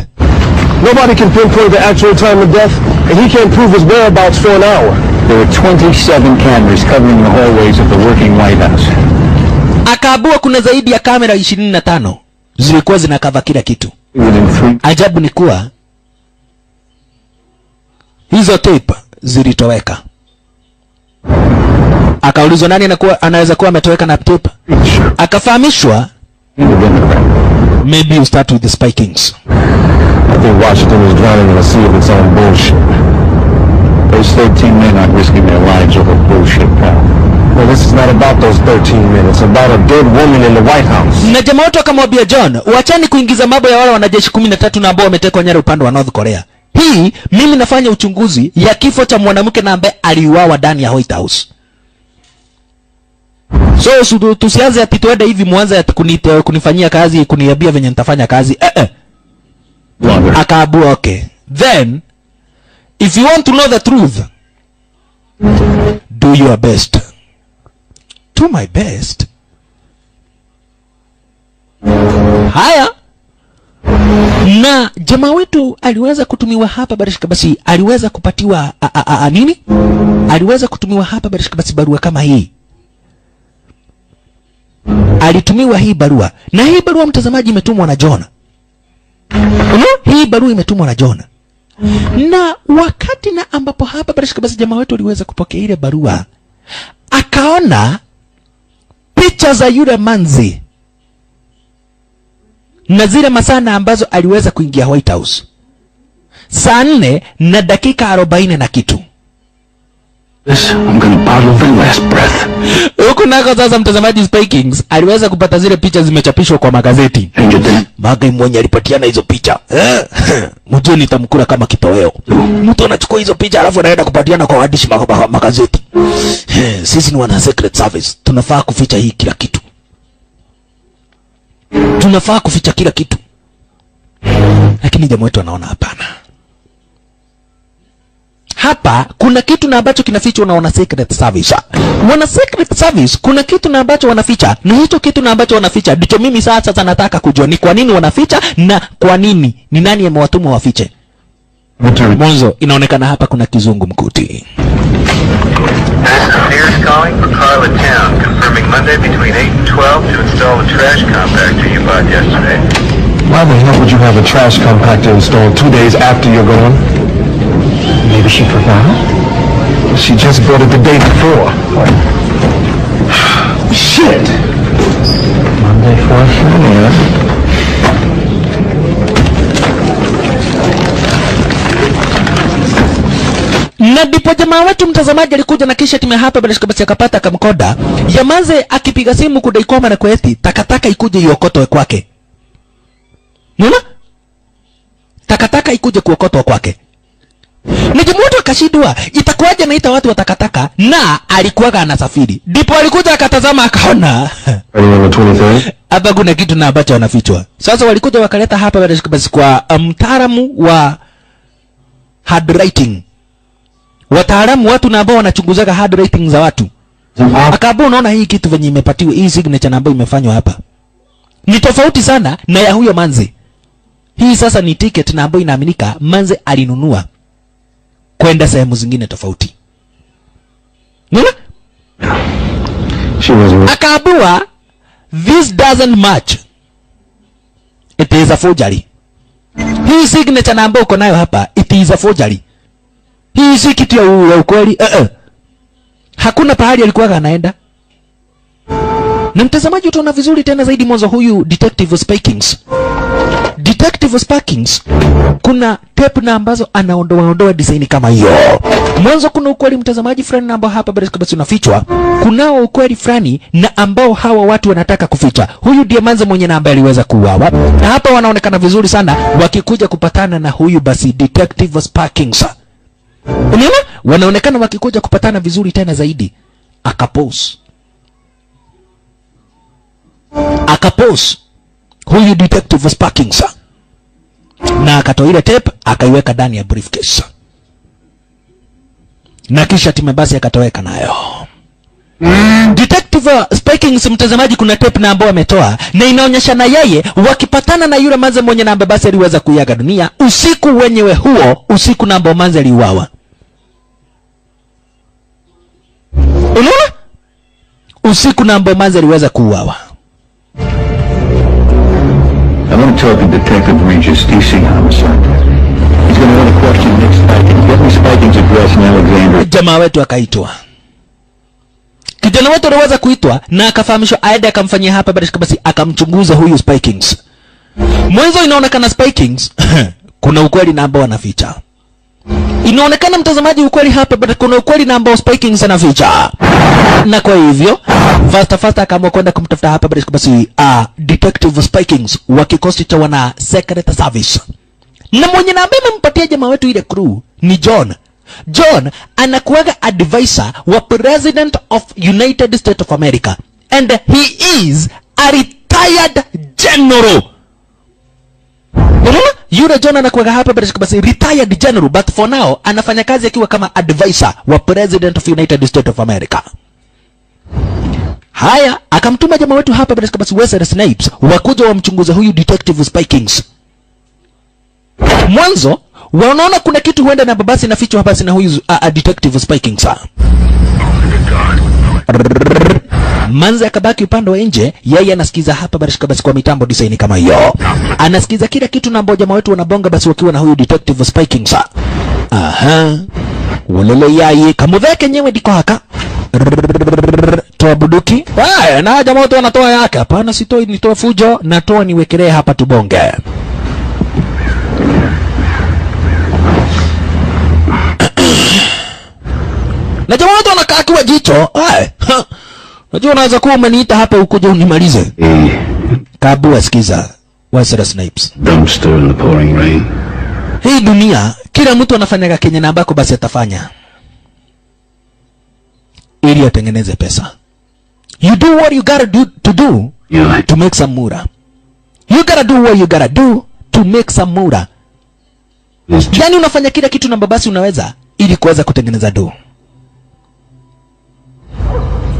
Nobody can pinpoint the actual time of death, and he can't prove his whereabouts for an hour. There were 27 cameras covering the hallways of the working White House. Akaabua kuna zaidi ya kamera 25 zilikuwa zinakava kila kitu. Ajabu ni kuwa hizo tape zilitoweka. Akaulizwa nani anaweza kuwa ametoweka na tape. Akafahamishwa maybe you start with the Spy Kings. I think Washington is drowning in a sea of its own bullshit. Those 13 men aren't risking their lives over bullshit, pal. Well, this is not about those 13 men. It's about a dead woman in the White House. Na jamaa wote akamwambia John, wachani kuingiza mambo ya wale wanajeshi 13 na ambao wametekwa nyara upande wa North Korea. Hii mimi nafanya uchunguzi ya kifo cha mwanamke na ambaye aliuawa ndani ya White House. So tusianze ati tuende hivi mwanza ati kunifanyia kazi kuniambia venye nitafanya kazi. Akaabua okay. Then if you want to know the truth, do your best. Do my best. Haya. Na jamaa wetu aliweza kutumiwa hapa barishika basi aliweza kupatiwa nini? Aliweza kutumiwa hapa barishika basi barua kama hii. Alitumiwa hii barua. Na hii barua mtazamaji imetumwa na John. Hii barua imetumwa na John. Na wakati na ambapo hapa basi jamaa wetu aliweza kupokea ile barua, akaona picha za yule manzi na zile masana ambazo aliweza kuingia White House saa 4 na dakika 40 na kitu. I'm gonna bottle the last breath. Huko nako sasa mtazamaji Spy Kings aliweza kupata zile picha zimechapishwa kwa magazeti. Magai mwenye alipatiana hizo picha. Mtu nitamkula kama kitoweo. Mtu anachukua hizo picha alafu anaenda kupatiana kwa waandishi magazeti. Sisi ni wana secret service. Tunafaa kuficha hii kila kitu. Tunafaa kuficha kila kitu. Lakini jamaa wetu anaona hapana. Hapa kuna kitu na ambacho kinafichwa na wana secret service. Wana secret service kuna kitu na ambacho wanaficha. Na hicho kitu na ambacho wanaficha ndicho mimi sasa nataka kujua ni kwa nini wanaficha na kwa nini ni nani amewatuma wafiche. Mwanzo inaonekana hapa kuna kizungu mkuti. Sears calling for Carla Town, confirming Monday between 8 and 12 to install the trash compactor you bought yesterday. Why the hell would you have a trash compactor installed 2 days after you're gone? Maybe she forgot? She just bought it the day before. Shit! Monday 4th, Na ndipo jamaa wetu mtazamaji alikuja na kisha timu hapa bila shaka akapata kamkoda. Yamaze akipiga simu kudai kwamba na kweti takataka ikuje iokotwe kwake. Unaona? Takataka ikuje kuokotwa kwake. Ni jamaa wetu akashindwa itakuwaje naita watu wa takataka na alikuwa anasafiri. Ndipo alikuja akatazama akaona. Hapa kuna kitu na ambacho wanafichwa. Sasa walikuja wakaleta hapa bila shaka kwa mtaalamu wa handwriting. Wataalamu watu na ambao wanachunguzaga handwriting za watu. Akaambia unaona hii kitu venye imepatiwa hii signature ambayo imefanywa hapa ni tofauti sana na ya huyo manzi. Hii sasa ni ticket na ambayo inaaminika manzi alinunua kwenda sehemu zingine tofauti. Unaona? Akaambia this doesn't match. It is a forgery. Hii signature na ambayo uko nayo hapa it is a forgery. Hii si kitu ya ukweli. Hakuna pahali alikuwa anaenda. Na mtazamaji utaona vizuri tena zaidi mwanzo huyu Detective Spy Kings. Detective Spy Kings kuna tape na ambazo anaondoa design kama hiyo. Mwanzo kuna ukweli mtazamaji fulani ambao hapa basi unafichwa. Kunao ukweli fulani na ambao hawa watu wanataka kuficha. Huyu ndiye manzi mwenye na ambaye aliweza kuuawa. Na hapa wanaonekana vizuri sana wakikuja kupatana na huyu basi Detective Spy Kings. Unaona? Wanaonekana wakikuja kupatana vizuri tena zaidi. Akapose huyu Detective Spy Kings na akatoa ile tape akaiweka ndani ya briefcase. Na kisha timu basi akatoweka nayo. Detective Spy Kings mtazamaji kuna tape na ambao ametoa na inaonyesha na yeye wakipatana na yule manze mwenye na ambaye basi aliweza kuiaga dunia usiku wenyewe huo usiku na ambao manze aliuawa. Unaona? Usiku na ambao manze aliweza kuuawa. I want to talk to Detective Regis, DC Homicide. He's going to want to question Nick Spikings. Get me Spikings' address in Alexandria. Jamaa wetu akaitwa. Kijana wetu aliweza kuitwa na akafahamishwa aende akamfanyia hapa basi akamchunguza huyu Spy Kings. Mwanzo inaonekana Spy Kings kuna ukweli na ambao anaficha. Inaonekana mtazamaji ukweli hapa but kuna ukweli na ambao Spy Kings anaficha. Na kwa hivyo fast akaamua kwenda kumtafuta hapa basi Detective Spy Kings wa kikosi cha wana secret service. Na mwenye na ambaye amempatia jamaa wetu ile crew ni John. John anakuwaga advisor wa President of United States of America and he is a retired general. Unaona? Yule John anakuwaga hapa basi retired general but for now anafanya kazi akiwa kama advisor wa President of United States of America. Haya akamtuma jamaa wetu hapa basi Wesley Snipes wakuja wamchunguze huyu Detective Spy Kings. Mwanzo wanaona kuna kitu huenda na babasi nafichwa hapa na huyu Detective Spy Kings. Manzi akabaki upande wa nje, yeye anasikiza hapa barishika basi kwa mitambo design kama hiyo. Anasikiza kila kitu na ambao jamaa wetu wanabonga basi wakiwa na huyu detective Spiking sa. Aha. Walele yaye kamudheke nyewe diko haka. Toa buduki. Haya, na jamaa wetu wanatoa yake. Hapana, sitoi, nitoa fujo, natoa niwekelee hapa tubonge. Na jamaa wetu anakaa akiwa jicho. Unajua unaweza kuwa umeniita hapa ukuje unimalize. Kabu asikiza. Wesley Snipes. Dumpster in the pouring rain. Hii dunia kila mtu anafanya kenye na ambako basi atafanya ili atengeneze pesa. You do what you gotta do to make some mura. You gotta do what you gotta do to make some mura. Yani unafanya kila kitu na basi unaweza ili kuweza kutengeneza do.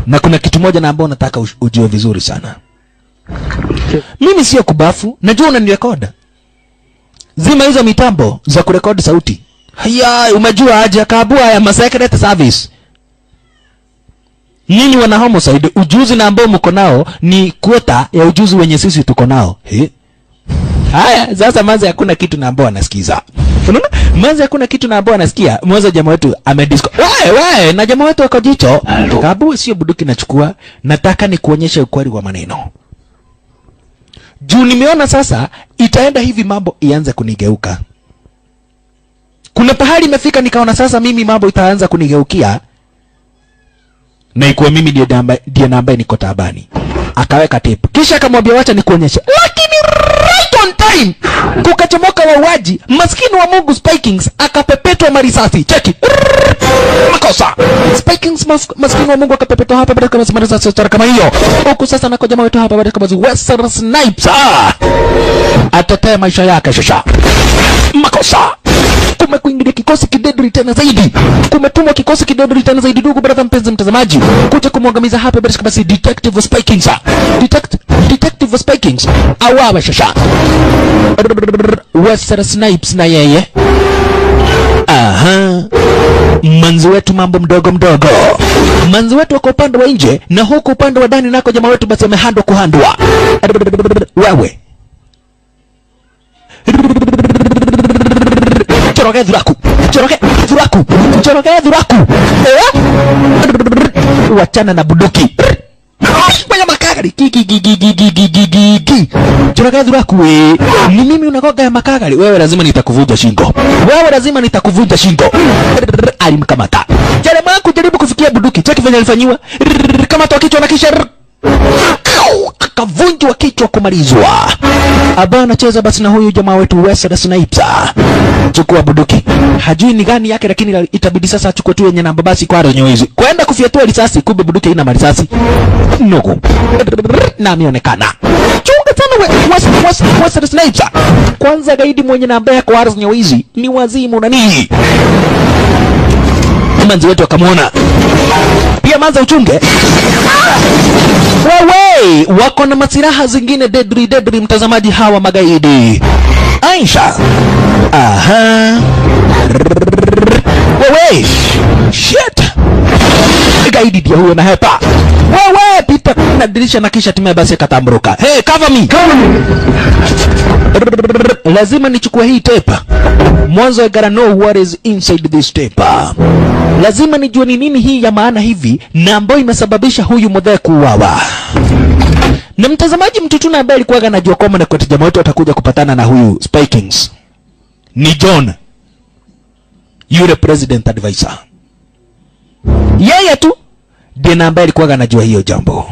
Na kuna kitu moja na ambao nataka ujue vizuri sana. Mimi sio kubafu, najua unanirekoda. Zima hizo mitambo za kurekodi sauti. Haya, umejua aje Kabua ya Secret Service. Nini wana homicide, ujuzi na ambao mko nao ni kwota ya ujuzi wenye sisi tuko nao. Haya, sasa Manzi hakuna kitu na ambao anasikiza. Unaona? Manzi hakuna kitu na ambao anasikia. Mwanzo jamaa wetu amedisco. Wewe, na jamaa wetu wako jicho. Kabua sio buduki nachukua, nataka ni kuonyesha ukweli wa maneno. Juu nimeona sasa itaenda hivi mambo ianze kunigeuka. Kuna pahali imefika nikaona sasa mimi mambo itaanza kunigeukia. Na ikuwa mimi ndiye ambaye niko taabani. Akaweka tape. Kisha akamwambia wacha nikuonyeshe. Lakini right on time kukachomoka wauaji, maskini wa Mungu Spikings akapepetwa marisasi. Cheki. Makosa. Spikings maskini wa Mungu akapepetwa hapa baada ya marisasi kama hiyo. Huku sasa nako jamaa wetu hapa baada ya Wesley Snipes. Atatea maisha yake shasha. Makosa. Kumekuingilia kikosi kidedri tena zaidi. Kumetumwa kikosi kidedri tena zaidi, ndugu brother mpenzi mtazamaji, kuja kumwangamiza hapa basi Detective Spikings. Detective Spikings awawa shasha. Wesley Snipes na yeye. Aha. Manzi wetu mambo mdogo mdogo. Manzi wetu wako upande wa nje na huko upande wa ndani nako jamaa wetu basi amehandwa kuhandwa. Wewe. Choroke dhuraku. Wachana na buduki. Baya makagari. Choroke dhuraku we. Ni mimi unakoga ya makagari. Wewe lazima nitakuvunja shingo. Alimkamata. Jamaa kujaribu kufikia buduki. Cheki venye alifanywa. Kama toa kichwa na kisha akavunjwa kichwa kumalizwa. Abana cheza basi na huyu jamaa wetu Wesley Snipes. Chukua buduki. Hajui ni gani yake lakini itabidi sasa achukue tu yenye namba basi kwa ronyo hizi. Kwenda kufyatua risasi kumbe buduki haina marisasi. Nugu. Na ameonekana. Chunga sana Wesley Snipes. Kwanza gaidi mwenye namba yake kwa ronyo hizi ni wazimu na nini. Manzi wetu akamwona. Pia Manzi uchunge. Wewe wako na masiraha zingine deadly mtazamaji hawa magaidi. Aisha. Aha. Wewe. Shit. Gaidi dia huyo na hepa. Wewe pita na dirisha na kisha timia basi katamruka. Hey, cover me. Lazima nichukue hii tape. Mwanzo I gotta know what is inside this tape. Lazima nijue ni nini hii ya maana hivi na ambayo imesababisha huyu mdhee kuuawa. Na mtazamaji mtutuna ambaye alikuwa anajua kwamba na kwa jamaa wetu atakuja kupatana na huyu Spikings ni John, yule president advisor. Yeye tu ndiye ambaye alikuwa anajua hiyo jambo.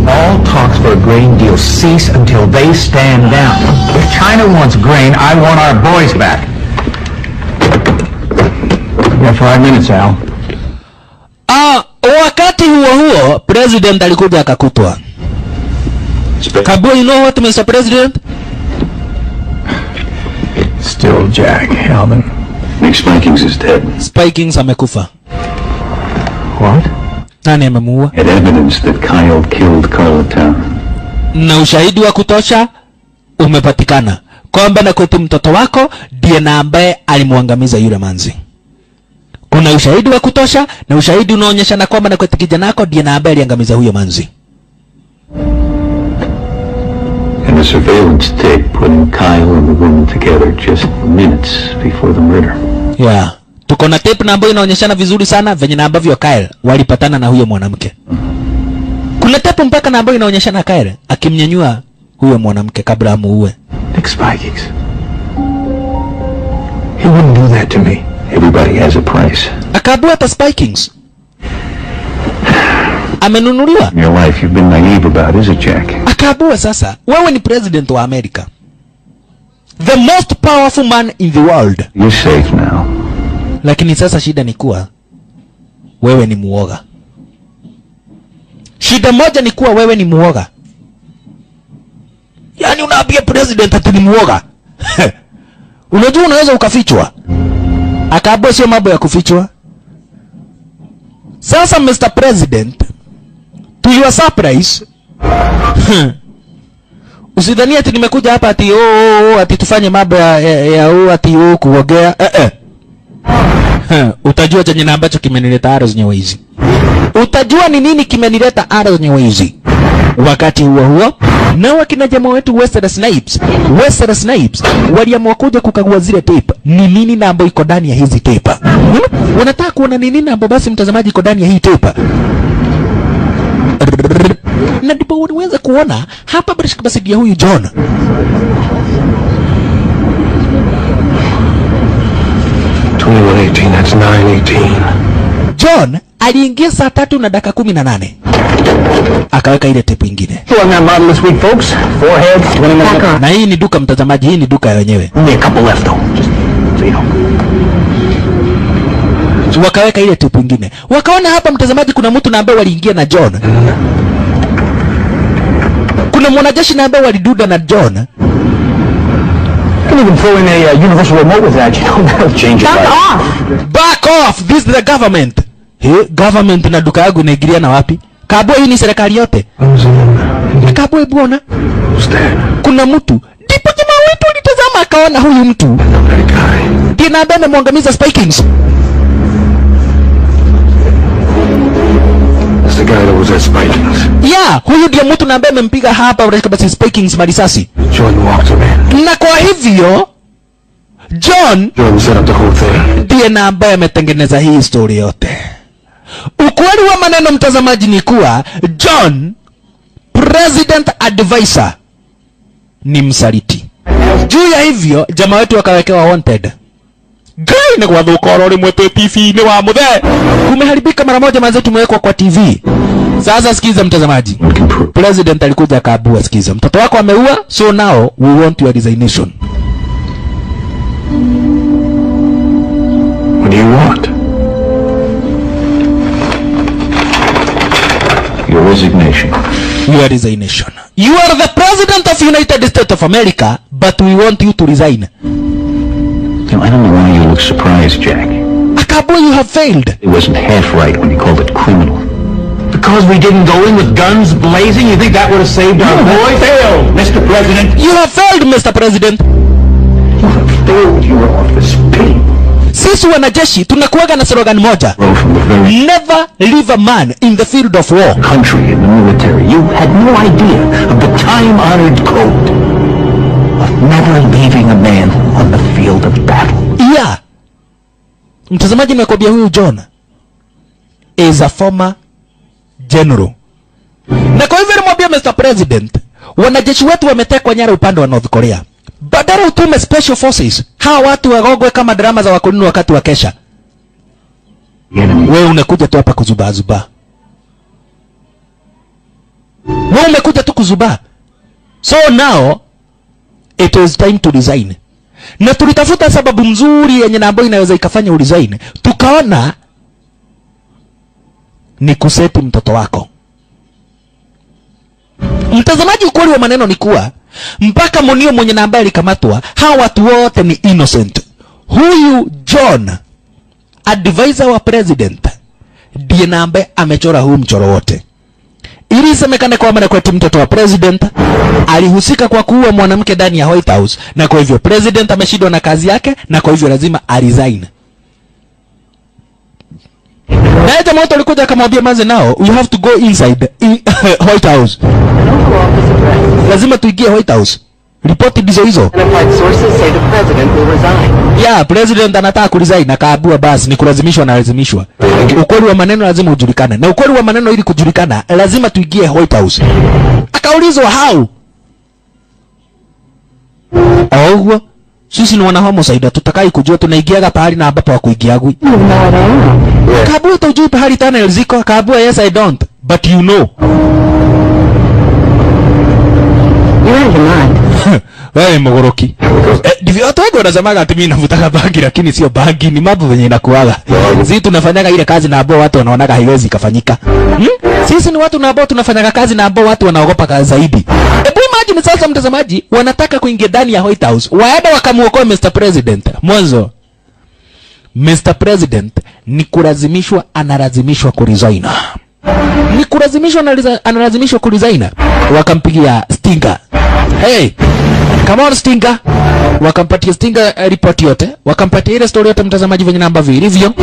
All talks for a grain deal cease until they stand down. If China wants grain, I want our boys back. You have 5 minutes, Al. Wakati huo president alikuja akakutwa. Kabua, you know what, Mr. President? Still Jack, Alvin. Nick Spikings is dead. Spikings amekufa. What? Nani amemuua? Had evidence that Kyle killed Carlton. Na ushahidi wa kutosha umepatikana kwamba na kwetu mtoto wako ndiye na ambaye alimwangamiza yule manzi. Kuna ushahidi wa kutosha na ushahidi unaonyesha na kwamba na kwa kijana wako ndiye na ambaye aliangamiza huyo manzi. And the surveillance tape putting Kyle and the woman together just minutes before the murder. Yeah. Tuko na tape na ambayo inaonyeshana vizuri sana venye na ambavyo Kyle walipatana na huyo mwanamke. Kuna tape mpaka na ambayo inaonyeshana Kyle akimnyanyua huyo mwanamke kabla amuue. Nick Spikings. He wouldn't do that to me. Everybody has a price. Akaabua hata Spikings. Amenunuliwa. In your life you've been naive about, is it, Jack? Akaabua sasa, wewe ni president wa Amerika. The most powerful man in the world. You're safe now. Lakini sasa shida ni kuwa wewe ni muoga. Shida moja ni kuwa wewe ni muoga. Yaani unaambia president ati ni muoga. Unajua unaweza ukafichwa. Akaabua sio mambo ya kufichwa. Sasa Mr. President, to your surprise, usidhani ati nimekuja hapa ati ati tufanye mambo ya ati kuongea. Utajua chenye na ambacho kimenileta aro zenyewe hizi. Utajua ni nini kimenileta aro zenyewe hizi. Wakati huo na wakina jamaa wetu Wesley Snipes waliamua kuja kukagua zile tape. Ni nini na ambayo iko ndani ya hizi tape? Wanataka kuona ni nini na ambayo basi mtazamaji iko ndani ya hii tape. Na ndipo unaweza kuona hapa basi dia huyu John. That's 9:18. John aliingia saa 3 na dakika 18. Akaweka ile tape nyingine. On that model this week, folks. Forehead, 20 minutes. Na hii ni duka mtazamaji, hii ni duka ya wenyewe. Only a couple left though. Just so you know. Wakaweka ile tape nyingine. Wakaona hapa mtazamaji kuna mtu na ambaye waliingia na John. Kuna mwanajeshi na ambaye waliduda na John. You can even throw in a universal remote with that, you know, that'll change your life. Back off! This is the government. Hey, government na duka yangu inaingilia na wapi? Kabwa hii ni serikali yote. Kabwa bwana. Kuna mtu. Ndipo jamaa wetu alitazama akaona huyu mtu. Ndiye na ambaye amemwangamiza Spikings. That's the guy that was at Spikings. Yeah, huyu ndiye mtu na ambaye amempiga hapa basi Spikings marisasi. John walked him in. Na kwa hivyo John set up the whole thing. ndiye na ambaye ametengeneza hii story yote. Ukweli wa maneno mtazamaji ni kuwa John, president advisor, ni msaliti. Juu ya hivyo jamaa wetu wakawekewa wanted. Gai na kwa dhukoro ni mwepe TV ni wa mudhe. Kumeharibika mara moja manze tumewekwa kwa TV. Sasa sikiza mtazamaji. President alikuja akaabua, sikiza. Mtoto wako ameua, so now we want your resignation. What do you want? Your resignation. Your resignation. You are the president of United States of America, but we want you to resign. You know, I don't know why you look surprised, Jack. Akabu, you have failed. It wasn't half right when he called it criminal. Because we didn't go in with guns blazing, you think that would have saved our boy? Failed, Mr. President. You have failed, Mr. President. You have failed your office. Sisi wanajeshi tunakuwaga na slogan moja. Never leave a man in the field of war. Country in the military. You had no idea of the time-honored code of never leaving a man on the field of battle. Yeah. Mtazamaji nimekwambia huyu John is a former general. Na kwa hivyo nimwambia Mr. President, wanajeshi wetu wametekwa nyara upande wa North Korea. Badala utume special forces, hawa watu wagogwe kama drama za wakoloni wakati wa kesha. Wewe unakuja tu hapa kuzuba. Wewe umekuja tu kuzuba. So now it is time to resign. Na tulitafuta sababu mzuri yenye na ambayo inaweza ikafanya uresign. Tukaona ni kuseti mtoto wako. Mtazamaji, ukweli wa maneno ni kuwa mpaka Monio mwenye na ambaye alikamatwa, hawa watu wote ni innocent. Huyu John, advisor wa president, ndiye na ambaye amechora huu mchoro wote. Ili isemekane kwa maana kwetu mtoto wa president alihusika kwa kuua mwanamke ndani ya White House, na kwa hivyo president ameshindwa na kazi yake, na kwa hivyo lazima aresign. Na jamaa wote walikuja akamwambia manze nao, we have to go inside White House. Lazima tuingie White House. Ripoti ndizo hizo. Yeah, president anataka kuresign akaabua basi ni kulazimishwa na lazimishwa. Ukweli wa maneno lazima ujulikane. Na ukweli wa maneno ili kujulikana lazima tuingie White House. Akaulizwa how? Oh, sisi ni wana homicide, tutakai kujua tunaingiaga pahali na ambapo hakuingiagwi. Kabua tujui pahali tunnel ziko, kabua yes I don't, but you know. Wewe mgoroki. Ndivyo watu wengi wanasemaga ati mimi navutaka bangi lakini sio bangi, ni mambo venye inakuaga. Sisi tunafanyaga ile kazi na ambao watu wanaonaga haiwezi kufanyika. Sisi ni watu na ambao tunafanyaga kazi na ambao watu wanaogopa kazi zaidi. Hebu imagine sasa mtazamaji, wanataka kuingia ndani ya White House. Waenda wakamuokoa Mr. President. Mwanzo Mr. President ni kulazimishwa, analazimishwa kuresign. Ni kulazimishwa, analazimishwa kuresign. Wakampigia Stinger. Hey, come on Stinger. Wakampatia Stinger report yote, wakampatia ile story yote mtazamaji venye namba vilivyo.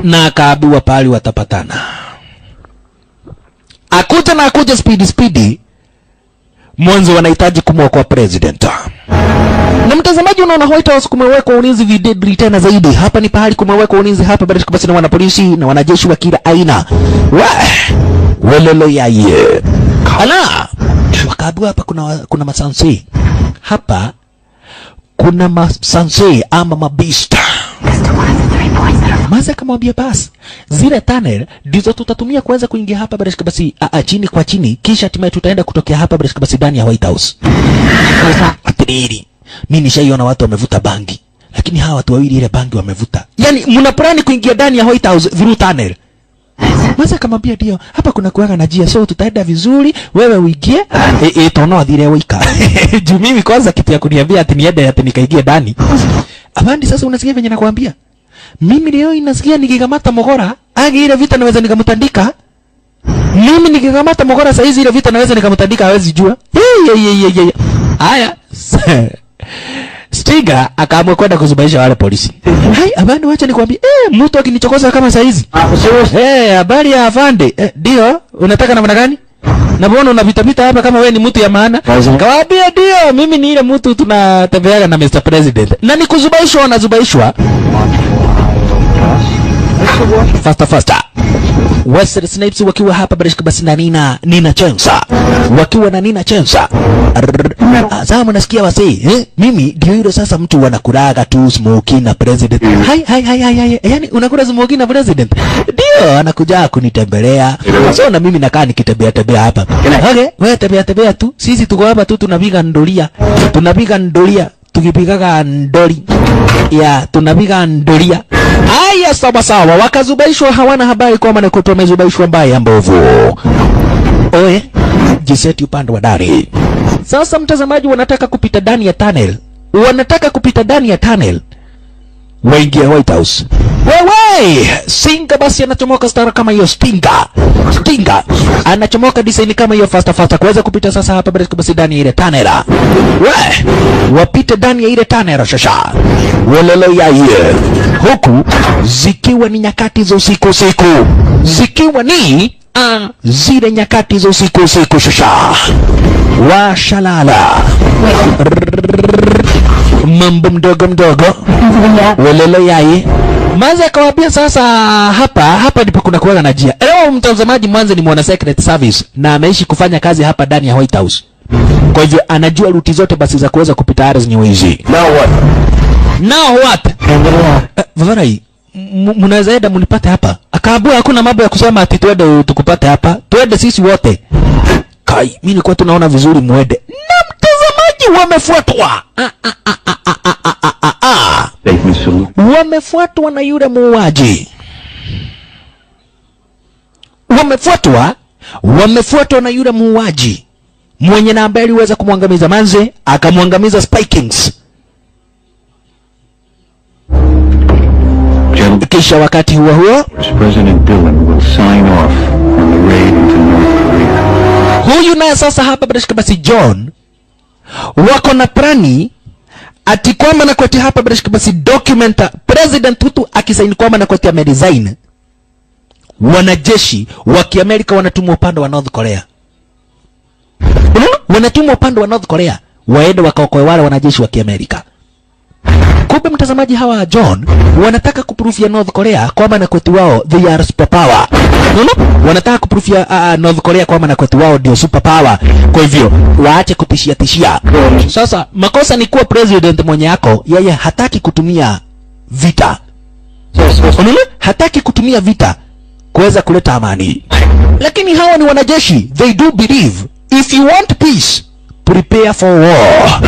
Na akaambiwa pale watapatana. Akuja speedy. Mwanzo wanahitaji kumwokoa president. Na mtazamaji unaona White House kumewekwa ulinzi videdli tena zaidi. Hapa ni pahali kumewekwa ulinzi hapa basi na wanapolisi na wanajeshi wa kila aina. Welelo yaye. Ala. Wakaambiwa hapa kuna masansi. Hapa kuna masansi ama mabista. Maza kamwambia basi zile tunnel ndizo tutatumia kuweza kuingia hapa basi chini kwa chini, kisha hatimaye tutaenda kutokea hapa basi ndani ya White House. Atiriri, mimi nishaiona watu wamevuta bangi, lakini hawa watu wawili ile bangi wamevuta. Yaani mna plani kuingia ndani ya White House through tunnel. Maza kamwambia ndio, hapa kuna kuaga na njia, so tutaenda vizuri, wewe uingie tono adhire wika. Juu mimi kwanza kitu ya kuniambia ati niende ati nikaingie ndani. Abandi sasa unasikia venye nakwambia? Mimi leo inasikia nikikamata Mogora, agi ile vita naweza nikamtandika. Mimi nikikamata Mogora saa hizi ile vita naweza nikamtandika, hawezi jua. Haya. Stinger akaamua kwenda kuzubaisha wale polisi. Hai, abandi wacha nikwambie, mtu akinichokoza kama saa hizi. Habari ya afande. Ndio, unataka namna gani? Na mbona unapita hapa kama wewe ni mtu ya maana? Kawaambia ndio, mimi ni ile mtu tunatembeaga na Mr. President. Na nikuzubaishwa wanazubaishwa. Faster. Wesley Snipes wakiwa hapa basi na Nina Chensa. Wakiwa na Nina Chensa. Sasa nasikia wasi, mimi ndio yule sasa mtu wanakulaga tu smoking na president. Hai. Yaani unakula smoking na president? Ndio anakuja kunitembelea. So na mimi nakaa nikitembea hapa. Okay, wewe tembea tu. Sisi tuko hapa tu tunapiga ndoria. Tukipigaga ndori. Tunapiga ndoria. Aya sawa. Wakazubaishwa hawana habari kwa maana kutoa mezubaishwa mbaya mbovu. Oe, jiseti upande wa dari. Sasa mtazamaji wanataka kupita ndani ya tunnel. Waingia White House. Wewe, Singa basi anachomoka star kama hiyo Stinger. Anachomoka design kama hiyo faster kuweza kupita sasa hapa basi ndani ya ile tunnel. Wapite ndani ya ile tunnel shasha. Welelo yaye. Huku zikiwa ni nyakati za usiku. Zikiwa ni zile nyakati za usiku shasha. Washalala. Mambo mdogo. Welelo yaye. Maza akawaambia sasa hapa ndipo kuna kuwaga na njia. Leo mtazamaji mwanzo ni mwana secret service na ameishi kufanya kazi hapa ndani ya White House. Kwa hivyo anajua ruti zote basi za kuweza kupita ardhi zenyewe hizi. Now what? Varai, mnaweza enda mnipate hapa. Akaambia hakuna mambo ya kusema ati twende tukupate hapa. Twende sisi wote. Kai, mimi nilikuwa tunaona vizuri muende. Na mtazamaji wamefuatwa. Wamefuatwa na yule muuaji. Wamefuatwa na yule muuaji. Mwenye na ambaye aliweza kumwangamiza manze, akamwangamiza Spy Kings. Kisha wakati huo President Dillon will sign off on the raid into North Korea. Huyu naye sasa hapa basi John wako na plani ati kwamba na kwati hapa basi document President Tutu akisaini kwamba na kwati ameresign, wanajeshi wa Kiamerika wanatumwa upande wa North Korea. Unaona? Wanatumwa upande wa North Korea waende wakaokoe wale wanajeshi wa Kiamerika. Kumbe mtazamaji, hawa John wanataka kuprufia North Korea kwamba na kwati wao they are superpower. Unaona? Wanataka kuprufia North Korea kwamba na kwati wao ndio superpower. Kwa hivyo waache kutishia. Sasa makosa ni kuwa president mwenye yako yeye hataki kutumia vita. Unaona? Hataki kutumia vita kuweza kuleta amani. Lakini hawa ni wanajeshi, they do believe if you want peace, prepare for war.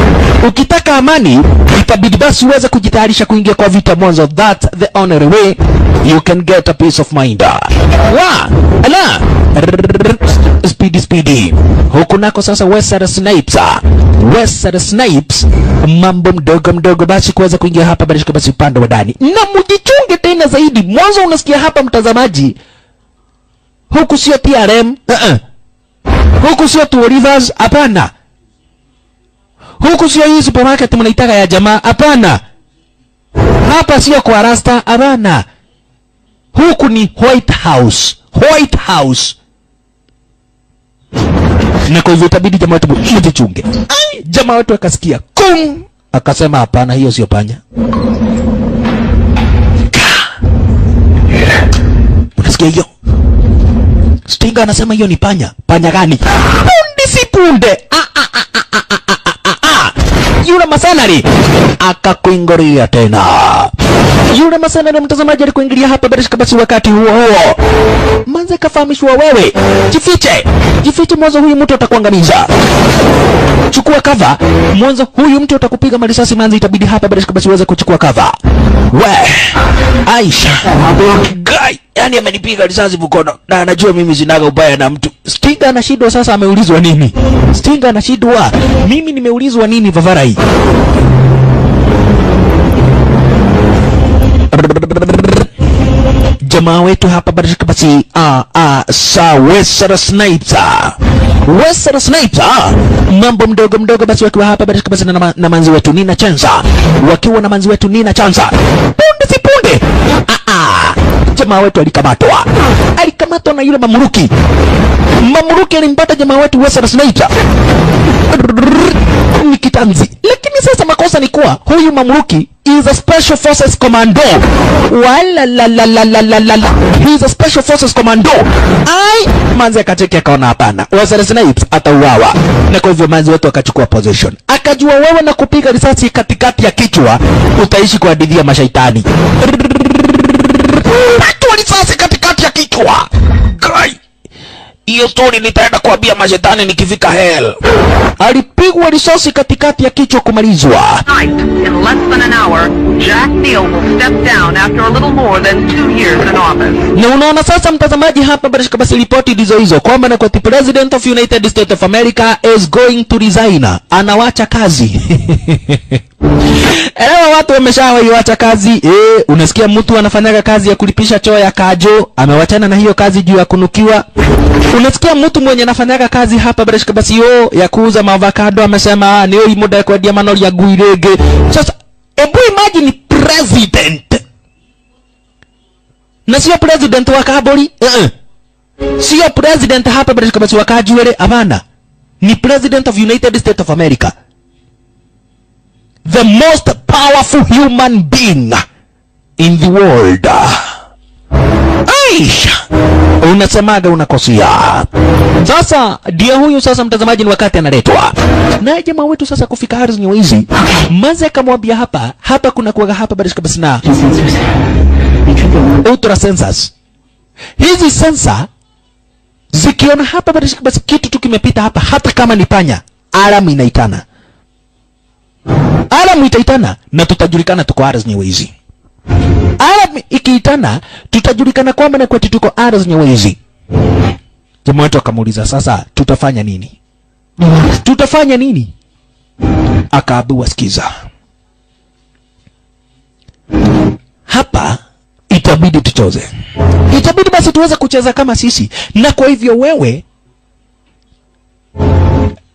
Ukitaka amani, itabidi basi uweze kujitayarisha kuingia kwa vita mwanzo. That's the only way you can get a peace of mind. Ala speedy. Huku nako sasa Wesley Snipes mambo mdogo basi kuweza kuingia hapa basi upande wa ndani. Na mjichunge tena zaidi. Mwanzo unasikia hapa mtazamaji, huku sio TRM, huku sio Two Rivers, hapana. Huku sio hii supermarket mnaitaka ya jamaa, hapana. Hapa sio kwa Rasta, hapana. Huku ni White House. Na kwa hivyo itabidi jamaa wetu mjichunge. Jamaa wetu akasikia kum, akasema hapana, hiyo sio panya. Unasikia hiyo? Stinger anasema hiyo ni panya. Panya gani? Punde si punde. Yule masanari akakuingoria tena. Yule masanari mtazamaji alikuingilia hapa basi wakati huo. Manze kafahamishwa wewe. Jifiche mwanzo huyu mtu atakuangamiza. Chukua cover. Mwanzo huyu mtu atakupiga marisasi manze, itabidi hapa basi uweze kuchukua cover. Aisha. Guy, yani amenipiga risasi mkono na anajua mimi sinaga ubaya na mtu. Stinger anashindwa sasa, ameulizwa nini? Stinger anashindwa. Mimi nimeulizwa nini Vavarai? Jamaa wetu hapa basi Wesley Snipes mambo mdogo basi wakiwa hapa basi na manzi wetu Nina Chanza. Punde si punde. Jamaa wetu alikamatwa na yule mamuruki alimpata jamaa wetu Wesley Snipes ni kitanzi. Lakini sasa makosa ni kuwa huyu mamuruki is a special forces commando. He is a special forces commando. Manzi akacheki akaona hapana, Wesley Snipes atauawa. Na kwa hivyo manzi wetu akachukua position. Akajua wewe na kupiga risasi katikati ya kichwa utaishi kwa hadithi ya mashaitani. Patwa risasi katikati ya kichwa. Hiyo story nitaenda kuambia mashetani nikifika hell. Alipigwa risasi katikati ya kichwa kumalizwa. In less than an hour, Jack Neal will step down after a little more than 2 years in office. Na unaona sasa mtazamaji hapa basi ripoti hizo kwamba na kwa President of United States of America is going to resign. Anawacha kazi. Elewa watu wameshawaiacha kazi. Unasikia mtu anafanyaga kazi ya kulipisha choo ya Kajo, amewachana na hiyo kazi juu ya kunukiwa. Unasikia mtu mwenye anafanyaga kazi hapa basi ya kuuza avocado amesema ni hii muda kwa diamano ya guirege. Sasa ebu imagine president. Na sio president wa Kabori. Sio president hapa basi wa Kajuere, hapana. Ni president of United States of America. The most powerful human being in the world. Aisha, unasemaga unakosea. Sasa ndio huyu sasa mtazamaji ni wakati analetwa. Na jamaa wetu sasa kufika ardhi nyeuizi. Manze akamwambia hapa kuna kuaga hapa basi na ultra sensors. Hizi sensor zikiona hapa basi kitu tu kimepita hapa, hata kama ni panya, alarm inaitana. Alarm itaitana na tutajulikana tuko ardhi nyeuizi. Alarm ikiitana tutajulikana kwamba na kwetu tuko ardhi nyeuizi. Jamaa wetu akamuuliza sasa tutafanya nini? Akaambiwa sikiza. Hapa itabidi tuchoze. Itabidi basi tuweze kucheza kama sisi. Na kwa hivyo wewe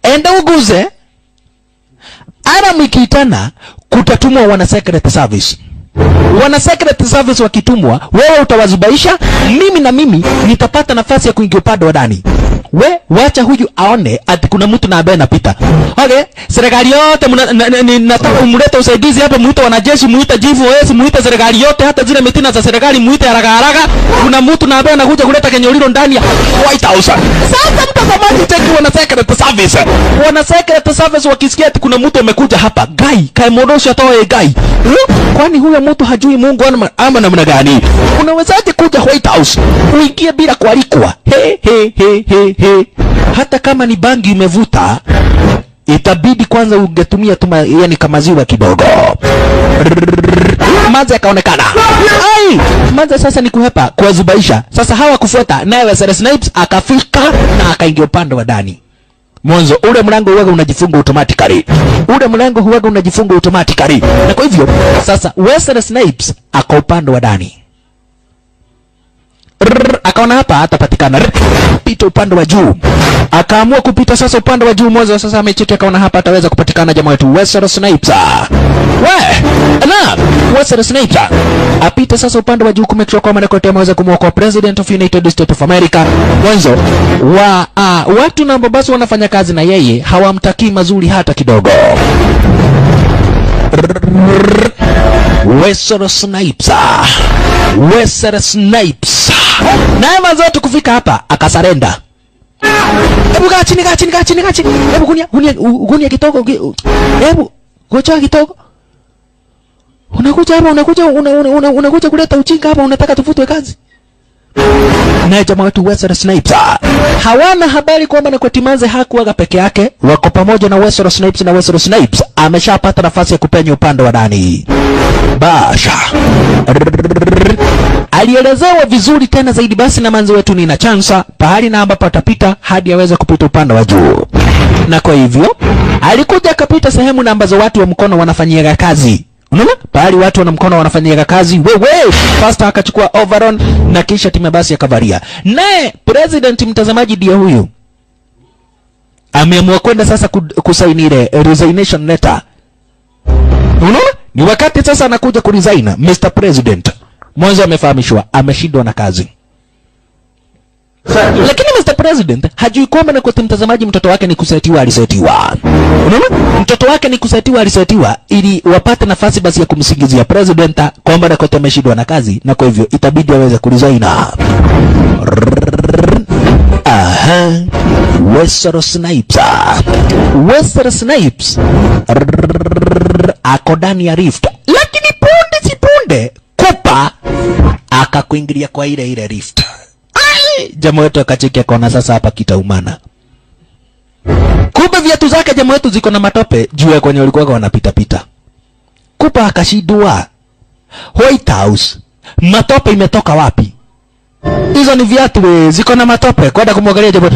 enda uguze Alarm ikiitana kutatumwa wana secret service. Wana secret service wakitumwa, wewe utawazubaisha, mimi nitapata nafasi ya kuingia upande wa ndani. Wacha huyu aone ati kuna mtu na ambaye anapita. Okay, serikali yote nataka umlete usaidizi hapa, muite wanajeshi, muite GVOS, muite serikali yote, hata zile mitina za serikali muite haraka. Kuna mtu na ambaye anakuja kuleta kenyolilo ndani ya White House. Sasa mtazamaji, cheki wana secret service. Wana secret service wakisikia ati kuna mtu amekuja hapa, kai modosha atoe gai. Kwani huyo mtu hajui Mungu ama namna gani? Unawezaje kuja White House uingie bila kualikwa? He. Hata kama ni bangi umevuta, itabidi kwanza ungetumia yani kama ziwa kidogo. Manze akaonekana. Manze sasa ni kuhepa, kuwazubaisha. Sasa hawa kufuata, naye Wesley Snipes akafika na akaingia upande wa ndani. Mwanzo ule mlango huwaga unajifunga automatically. Na kwa hivyo sasa Wesley Snipes aka upande wa ndani. Akaona hapa hatapatikana, pita upande wa juu. Akaamua kupita sasa upande wa juu. Mwanzo sasa amecheki, akaona hapa ataweza kupatikana jamaa wetu Wesley Snipes. Wesley Snipes apita sasa upande wa juu kumekisha kwa maana kote ameweza kumwokoa President of United States of America. Mwanzo watu na basi wanafanya kazi na yeye hawamtakii mazuri hata kidogo. Wesley Snipes naye mazote kufika hapa akasarenda. Hebu kaa chini. Hebu gunia kitoko. Hebu gocha kitoko. Unakuja hapa unakuja kuleta uchinga hapa, unataka tufutwe kazi. Na jamaa wetu Wesley Snipes hawana habari kwamba na kwa Timanze hakuwaga peke yake, wako pamoja na Wesley Snipes, na Wesley Snipes ameshapata nafasi ya kupenya upande wa ndani. Basha alielezewa vizuri tena zaidi basi na manzi wetu Nina Chansa pahali na ambapo atapita hadi aweze kupita upande wa juu. Na kwa hivyo alikuja akapita sehemu na ambazo watu wa mkono wanafanyia kazi. Unaona? Pahali watu wana mkono wanafanyia kazi. Pastor akachukua overall na kisha timu basi akavalia. Naye president mtazamaji ndiye huyu. Ameamua kwenda sasa kusaini ile resignation letter. Unaona? Ni wakati sasa anakuja kuresign Mr. President. Mwanzo amefahamishwa ameshindwa na kazi. Lakini Mr. President hajui kwamba na kwa mtazamaji mtoto wake ni kusetiwa alisetiwa. Unaona? Mtoto wake ni kusetiwa alisetiwa ili wapate nafasi basi ya kumsingizia president kwamba na kwa ameshindwa na kazi, na kwa hivyo itabidi aweze kuresign. Wesley Snipes ako ndani ya rift, lakini punde Kupa akakuingilia kwa ile rift. Jamaa wetu akacheki akaona sasa hapa kitaumana. Kumbe viatu zake jamaa wetu ziko na matope juu ya kwenye walikuwa wanapita. Kupa akashidua. White House, matope imetoka wapi? Hizo ni viatu ziko na matope. Kwenda kumwangalia jamaa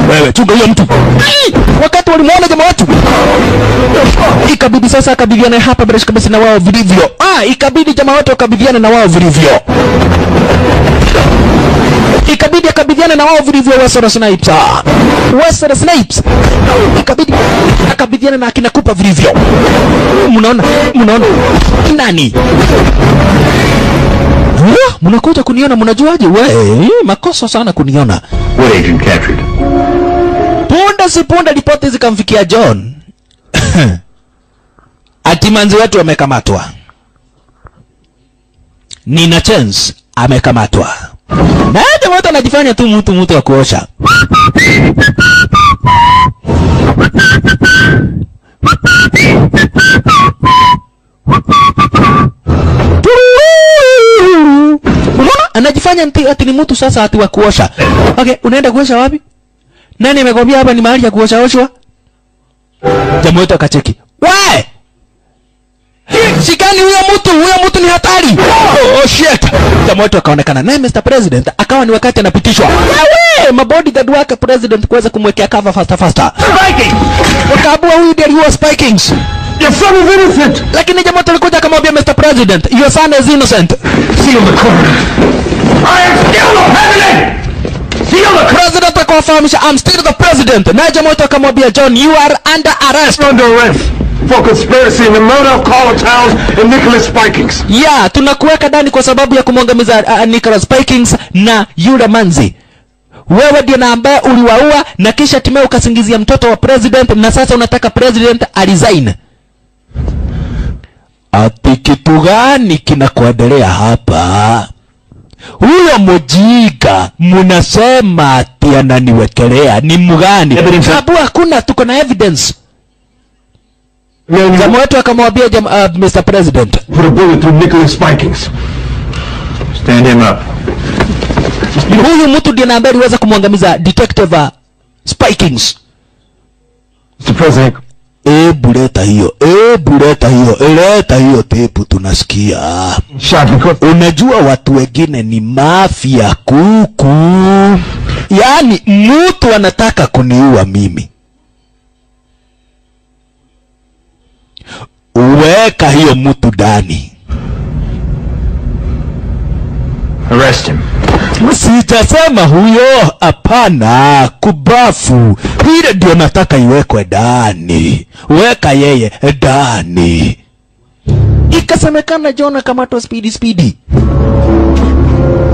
wewe chunga huyo mtu. Wakati walimuona jamaa wetu, ikabidi sasa akabidiana hapa bila kabisa na wao vilivyo. Ikabidi jamaa wetu akabidiana na wao vilivyo. Ikabidi akabidiana na wao vilivyo Wesley Snipes. Wesley Snipes ikabidi akabidiana na akina Kupa vilivyo. Mnaona nani? Mnakuja kuniona, mnajuaje? Makosa sana kuniona. What agent captured? Punde ripoti zikamfikia John. Atimanzi wetu amekamatwa. Nina Chance amekamatwa. Na jamaa wetu anajifanya tu mtu wa kuosha. Anajifanya ati ni mtu sasa ati wa kuosha. Okay, unaenda kuosha wapi? Nani amekwambia hapa ni mahali ya kuosha? Jamaa wetu akacheki. Shikani huyo mtu ni hatari. Shit. Jamaa wetu akaonekana naye Mr. President akawa ni wakati anapitishwa. Mabodyguard wake president kuweza kumwekea cover faster. Spiking. Wakaabua huyu ndiye aliua Spikings. Your son is innocent. Lakini jamaa tulikuja akamwambia Mr. President, your son is innocent. Seal the corner. I am still not happening. Seal President akawafahamisha, I'm still the president. Na jamaa wetu akamwambia John, you are under arrest. Under arrest for conspiracy in the murder of Carla Towns and Nicholas Spikings. Yeah, tunakuweka ndani kwa sababu ya kumwangamiza Nicholas Spikings na yule manzi. Wewe ndiye na ambaye uliwaua na kisha timeo ukasingizia mtoto wa president na sasa unataka president resign. Ati kitu gani kinakuendelea hapa? Huyo mjinga mnasema ati ananiwekelea ni mgani? Sababu hakuna, tuko na evidence. Jamaa wetu akamwambia Mr. President, put a bullet through Nicholas Spikings. Stand him up. Huyu mtu ndiye ambaye aliweza kumwangamiza detective Spikings. Mr. President, Buleta hiyo, leta hiyo tepu tunasikia. Unajua watu wengine ni mafia kuku. Yaani mtu anataka kuniua mimi. Uweka hiyo mtu ndani. Arrest him. Sitasema huyo, hapana, kubafu. Hile ndio nataka iwekwe ndani. Weka yeye ndani. Ikasemekana John kamato speedy.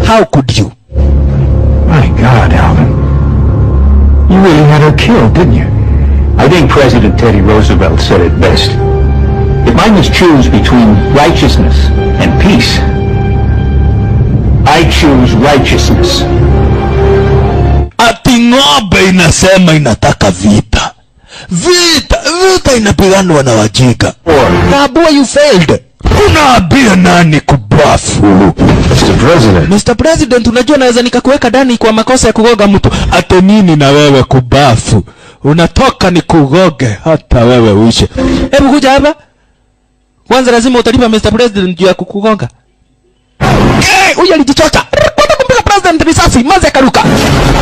How could you? My God, Alvin. You really had her killed, didn't you? I think President Teddy Roosevelt said it best. If I must choose between righteousness and peace, I choose righteousness. Ati ng'ombe inasema inataka vita. Vita inapiganwa na wajinga. Kabua you failed. Unaambia nani kubafu? Mr. President, unajua naweza nikakuweka ndani kwa makosa ya kugoga mtu. Ate nini na wewe kubafu? Unatoka ni kugoge hata wewe uishe. Hebu kuja hapa. Kwanza lazima utalipa Mr. President juu ya kukugonga. Huyu alijichota. Kwenda kumpiga president risasi, maze akaruka.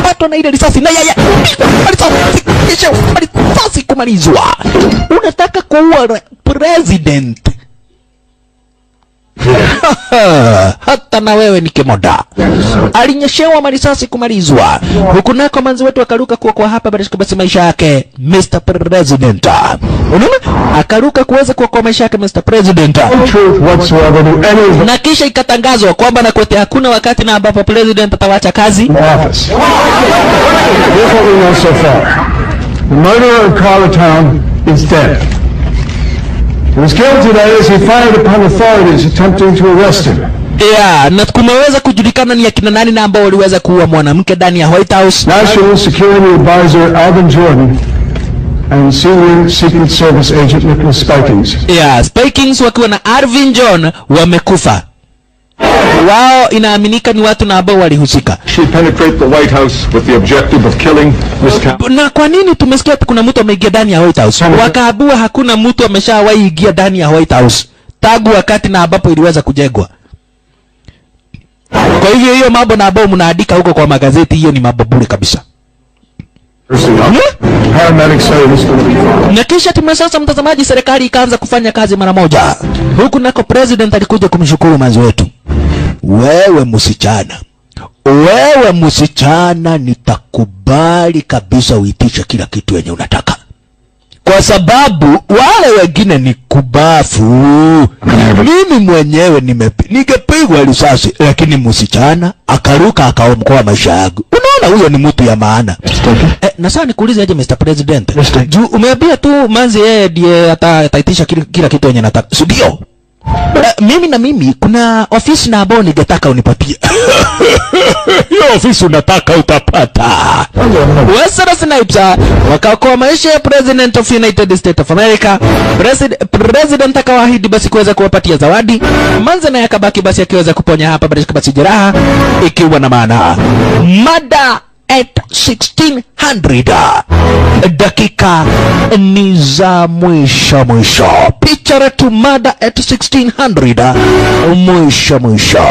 Pato na ile risasi na yeye. Risasi kumalizwa. Unataka kuua president. Hata na wewe ni kimoda. Alinyeshewa marisasi kumalizwa. Huku nako manzi wetu akaruka kwa hapa basi maisha yake Mr. President. Unaona? Akaruka kuweza kwa maisha yake Mr. President. Na kisha ikatangazwa kwamba na kote hakuna wakati na ambapo president atawacha kazi. The murderer of Carla Town is dead. He was killed today as he fired upon authorities attempting to arrest him. Yeah, na kumeweza kujulikana ni akina nani na ambao waliweza kuua mwanamke ndani ya White House. National Security Advisor Alvin Jordan and Senior Secret Service Agent Nicholas Spikings. Yeah, Spikings wakiwa na Alvin John wamekufa. Wao inaaminika ni watu na ambao walihusika. She penetrated the White House with the objective of killing Miss Town. Na kwa nini tumesikia kuna mtu ameingia ndani ya White House? Wakaabua hakuna mtu ameshawahi ingia ndani ya White House tangu wakati na ambapo iliweza kujengwa. Kwa hivyo hiyo mambo na ambao mnaandika huko kwa magazeti, hiyo ni mambo bure kabisa. Na kisha sasa mtazamaji, serikali ikaanza kufanya kazi mara moja. Huku nako president alikuja kumshukuru manzi wetu. Wewe msichana nitakubali kabisa uitishe kila kitu yenye unataka. Kwa sababu wale wengine ni kubafu. Mimi mwenyewe ningepigwa risasi, lakini msichana akaruka akaokoa maisha yangu. Unaona huyo ni mtu ya maana. Na sasa nikuulize aje Mr. President. Juu umeambia tu manzi yeye ndiye ataitisha kila kitu yenye nataka. Ndio. Mimi kuna ofisi na ambao ningetaka unipatie. Hiyo ofisi unataka utapata. Wesley Snipes wakaokoa maisha ya President of United States of America. President akawaahidi basi kuweza kuwapatia zawadi. Manze na yakabaki basi akiweza kuponya hapa basi jeraha ikiwa na maana. Mada at 1600 dakika ni za mwisho. Picture to murder at 1600 mwisho.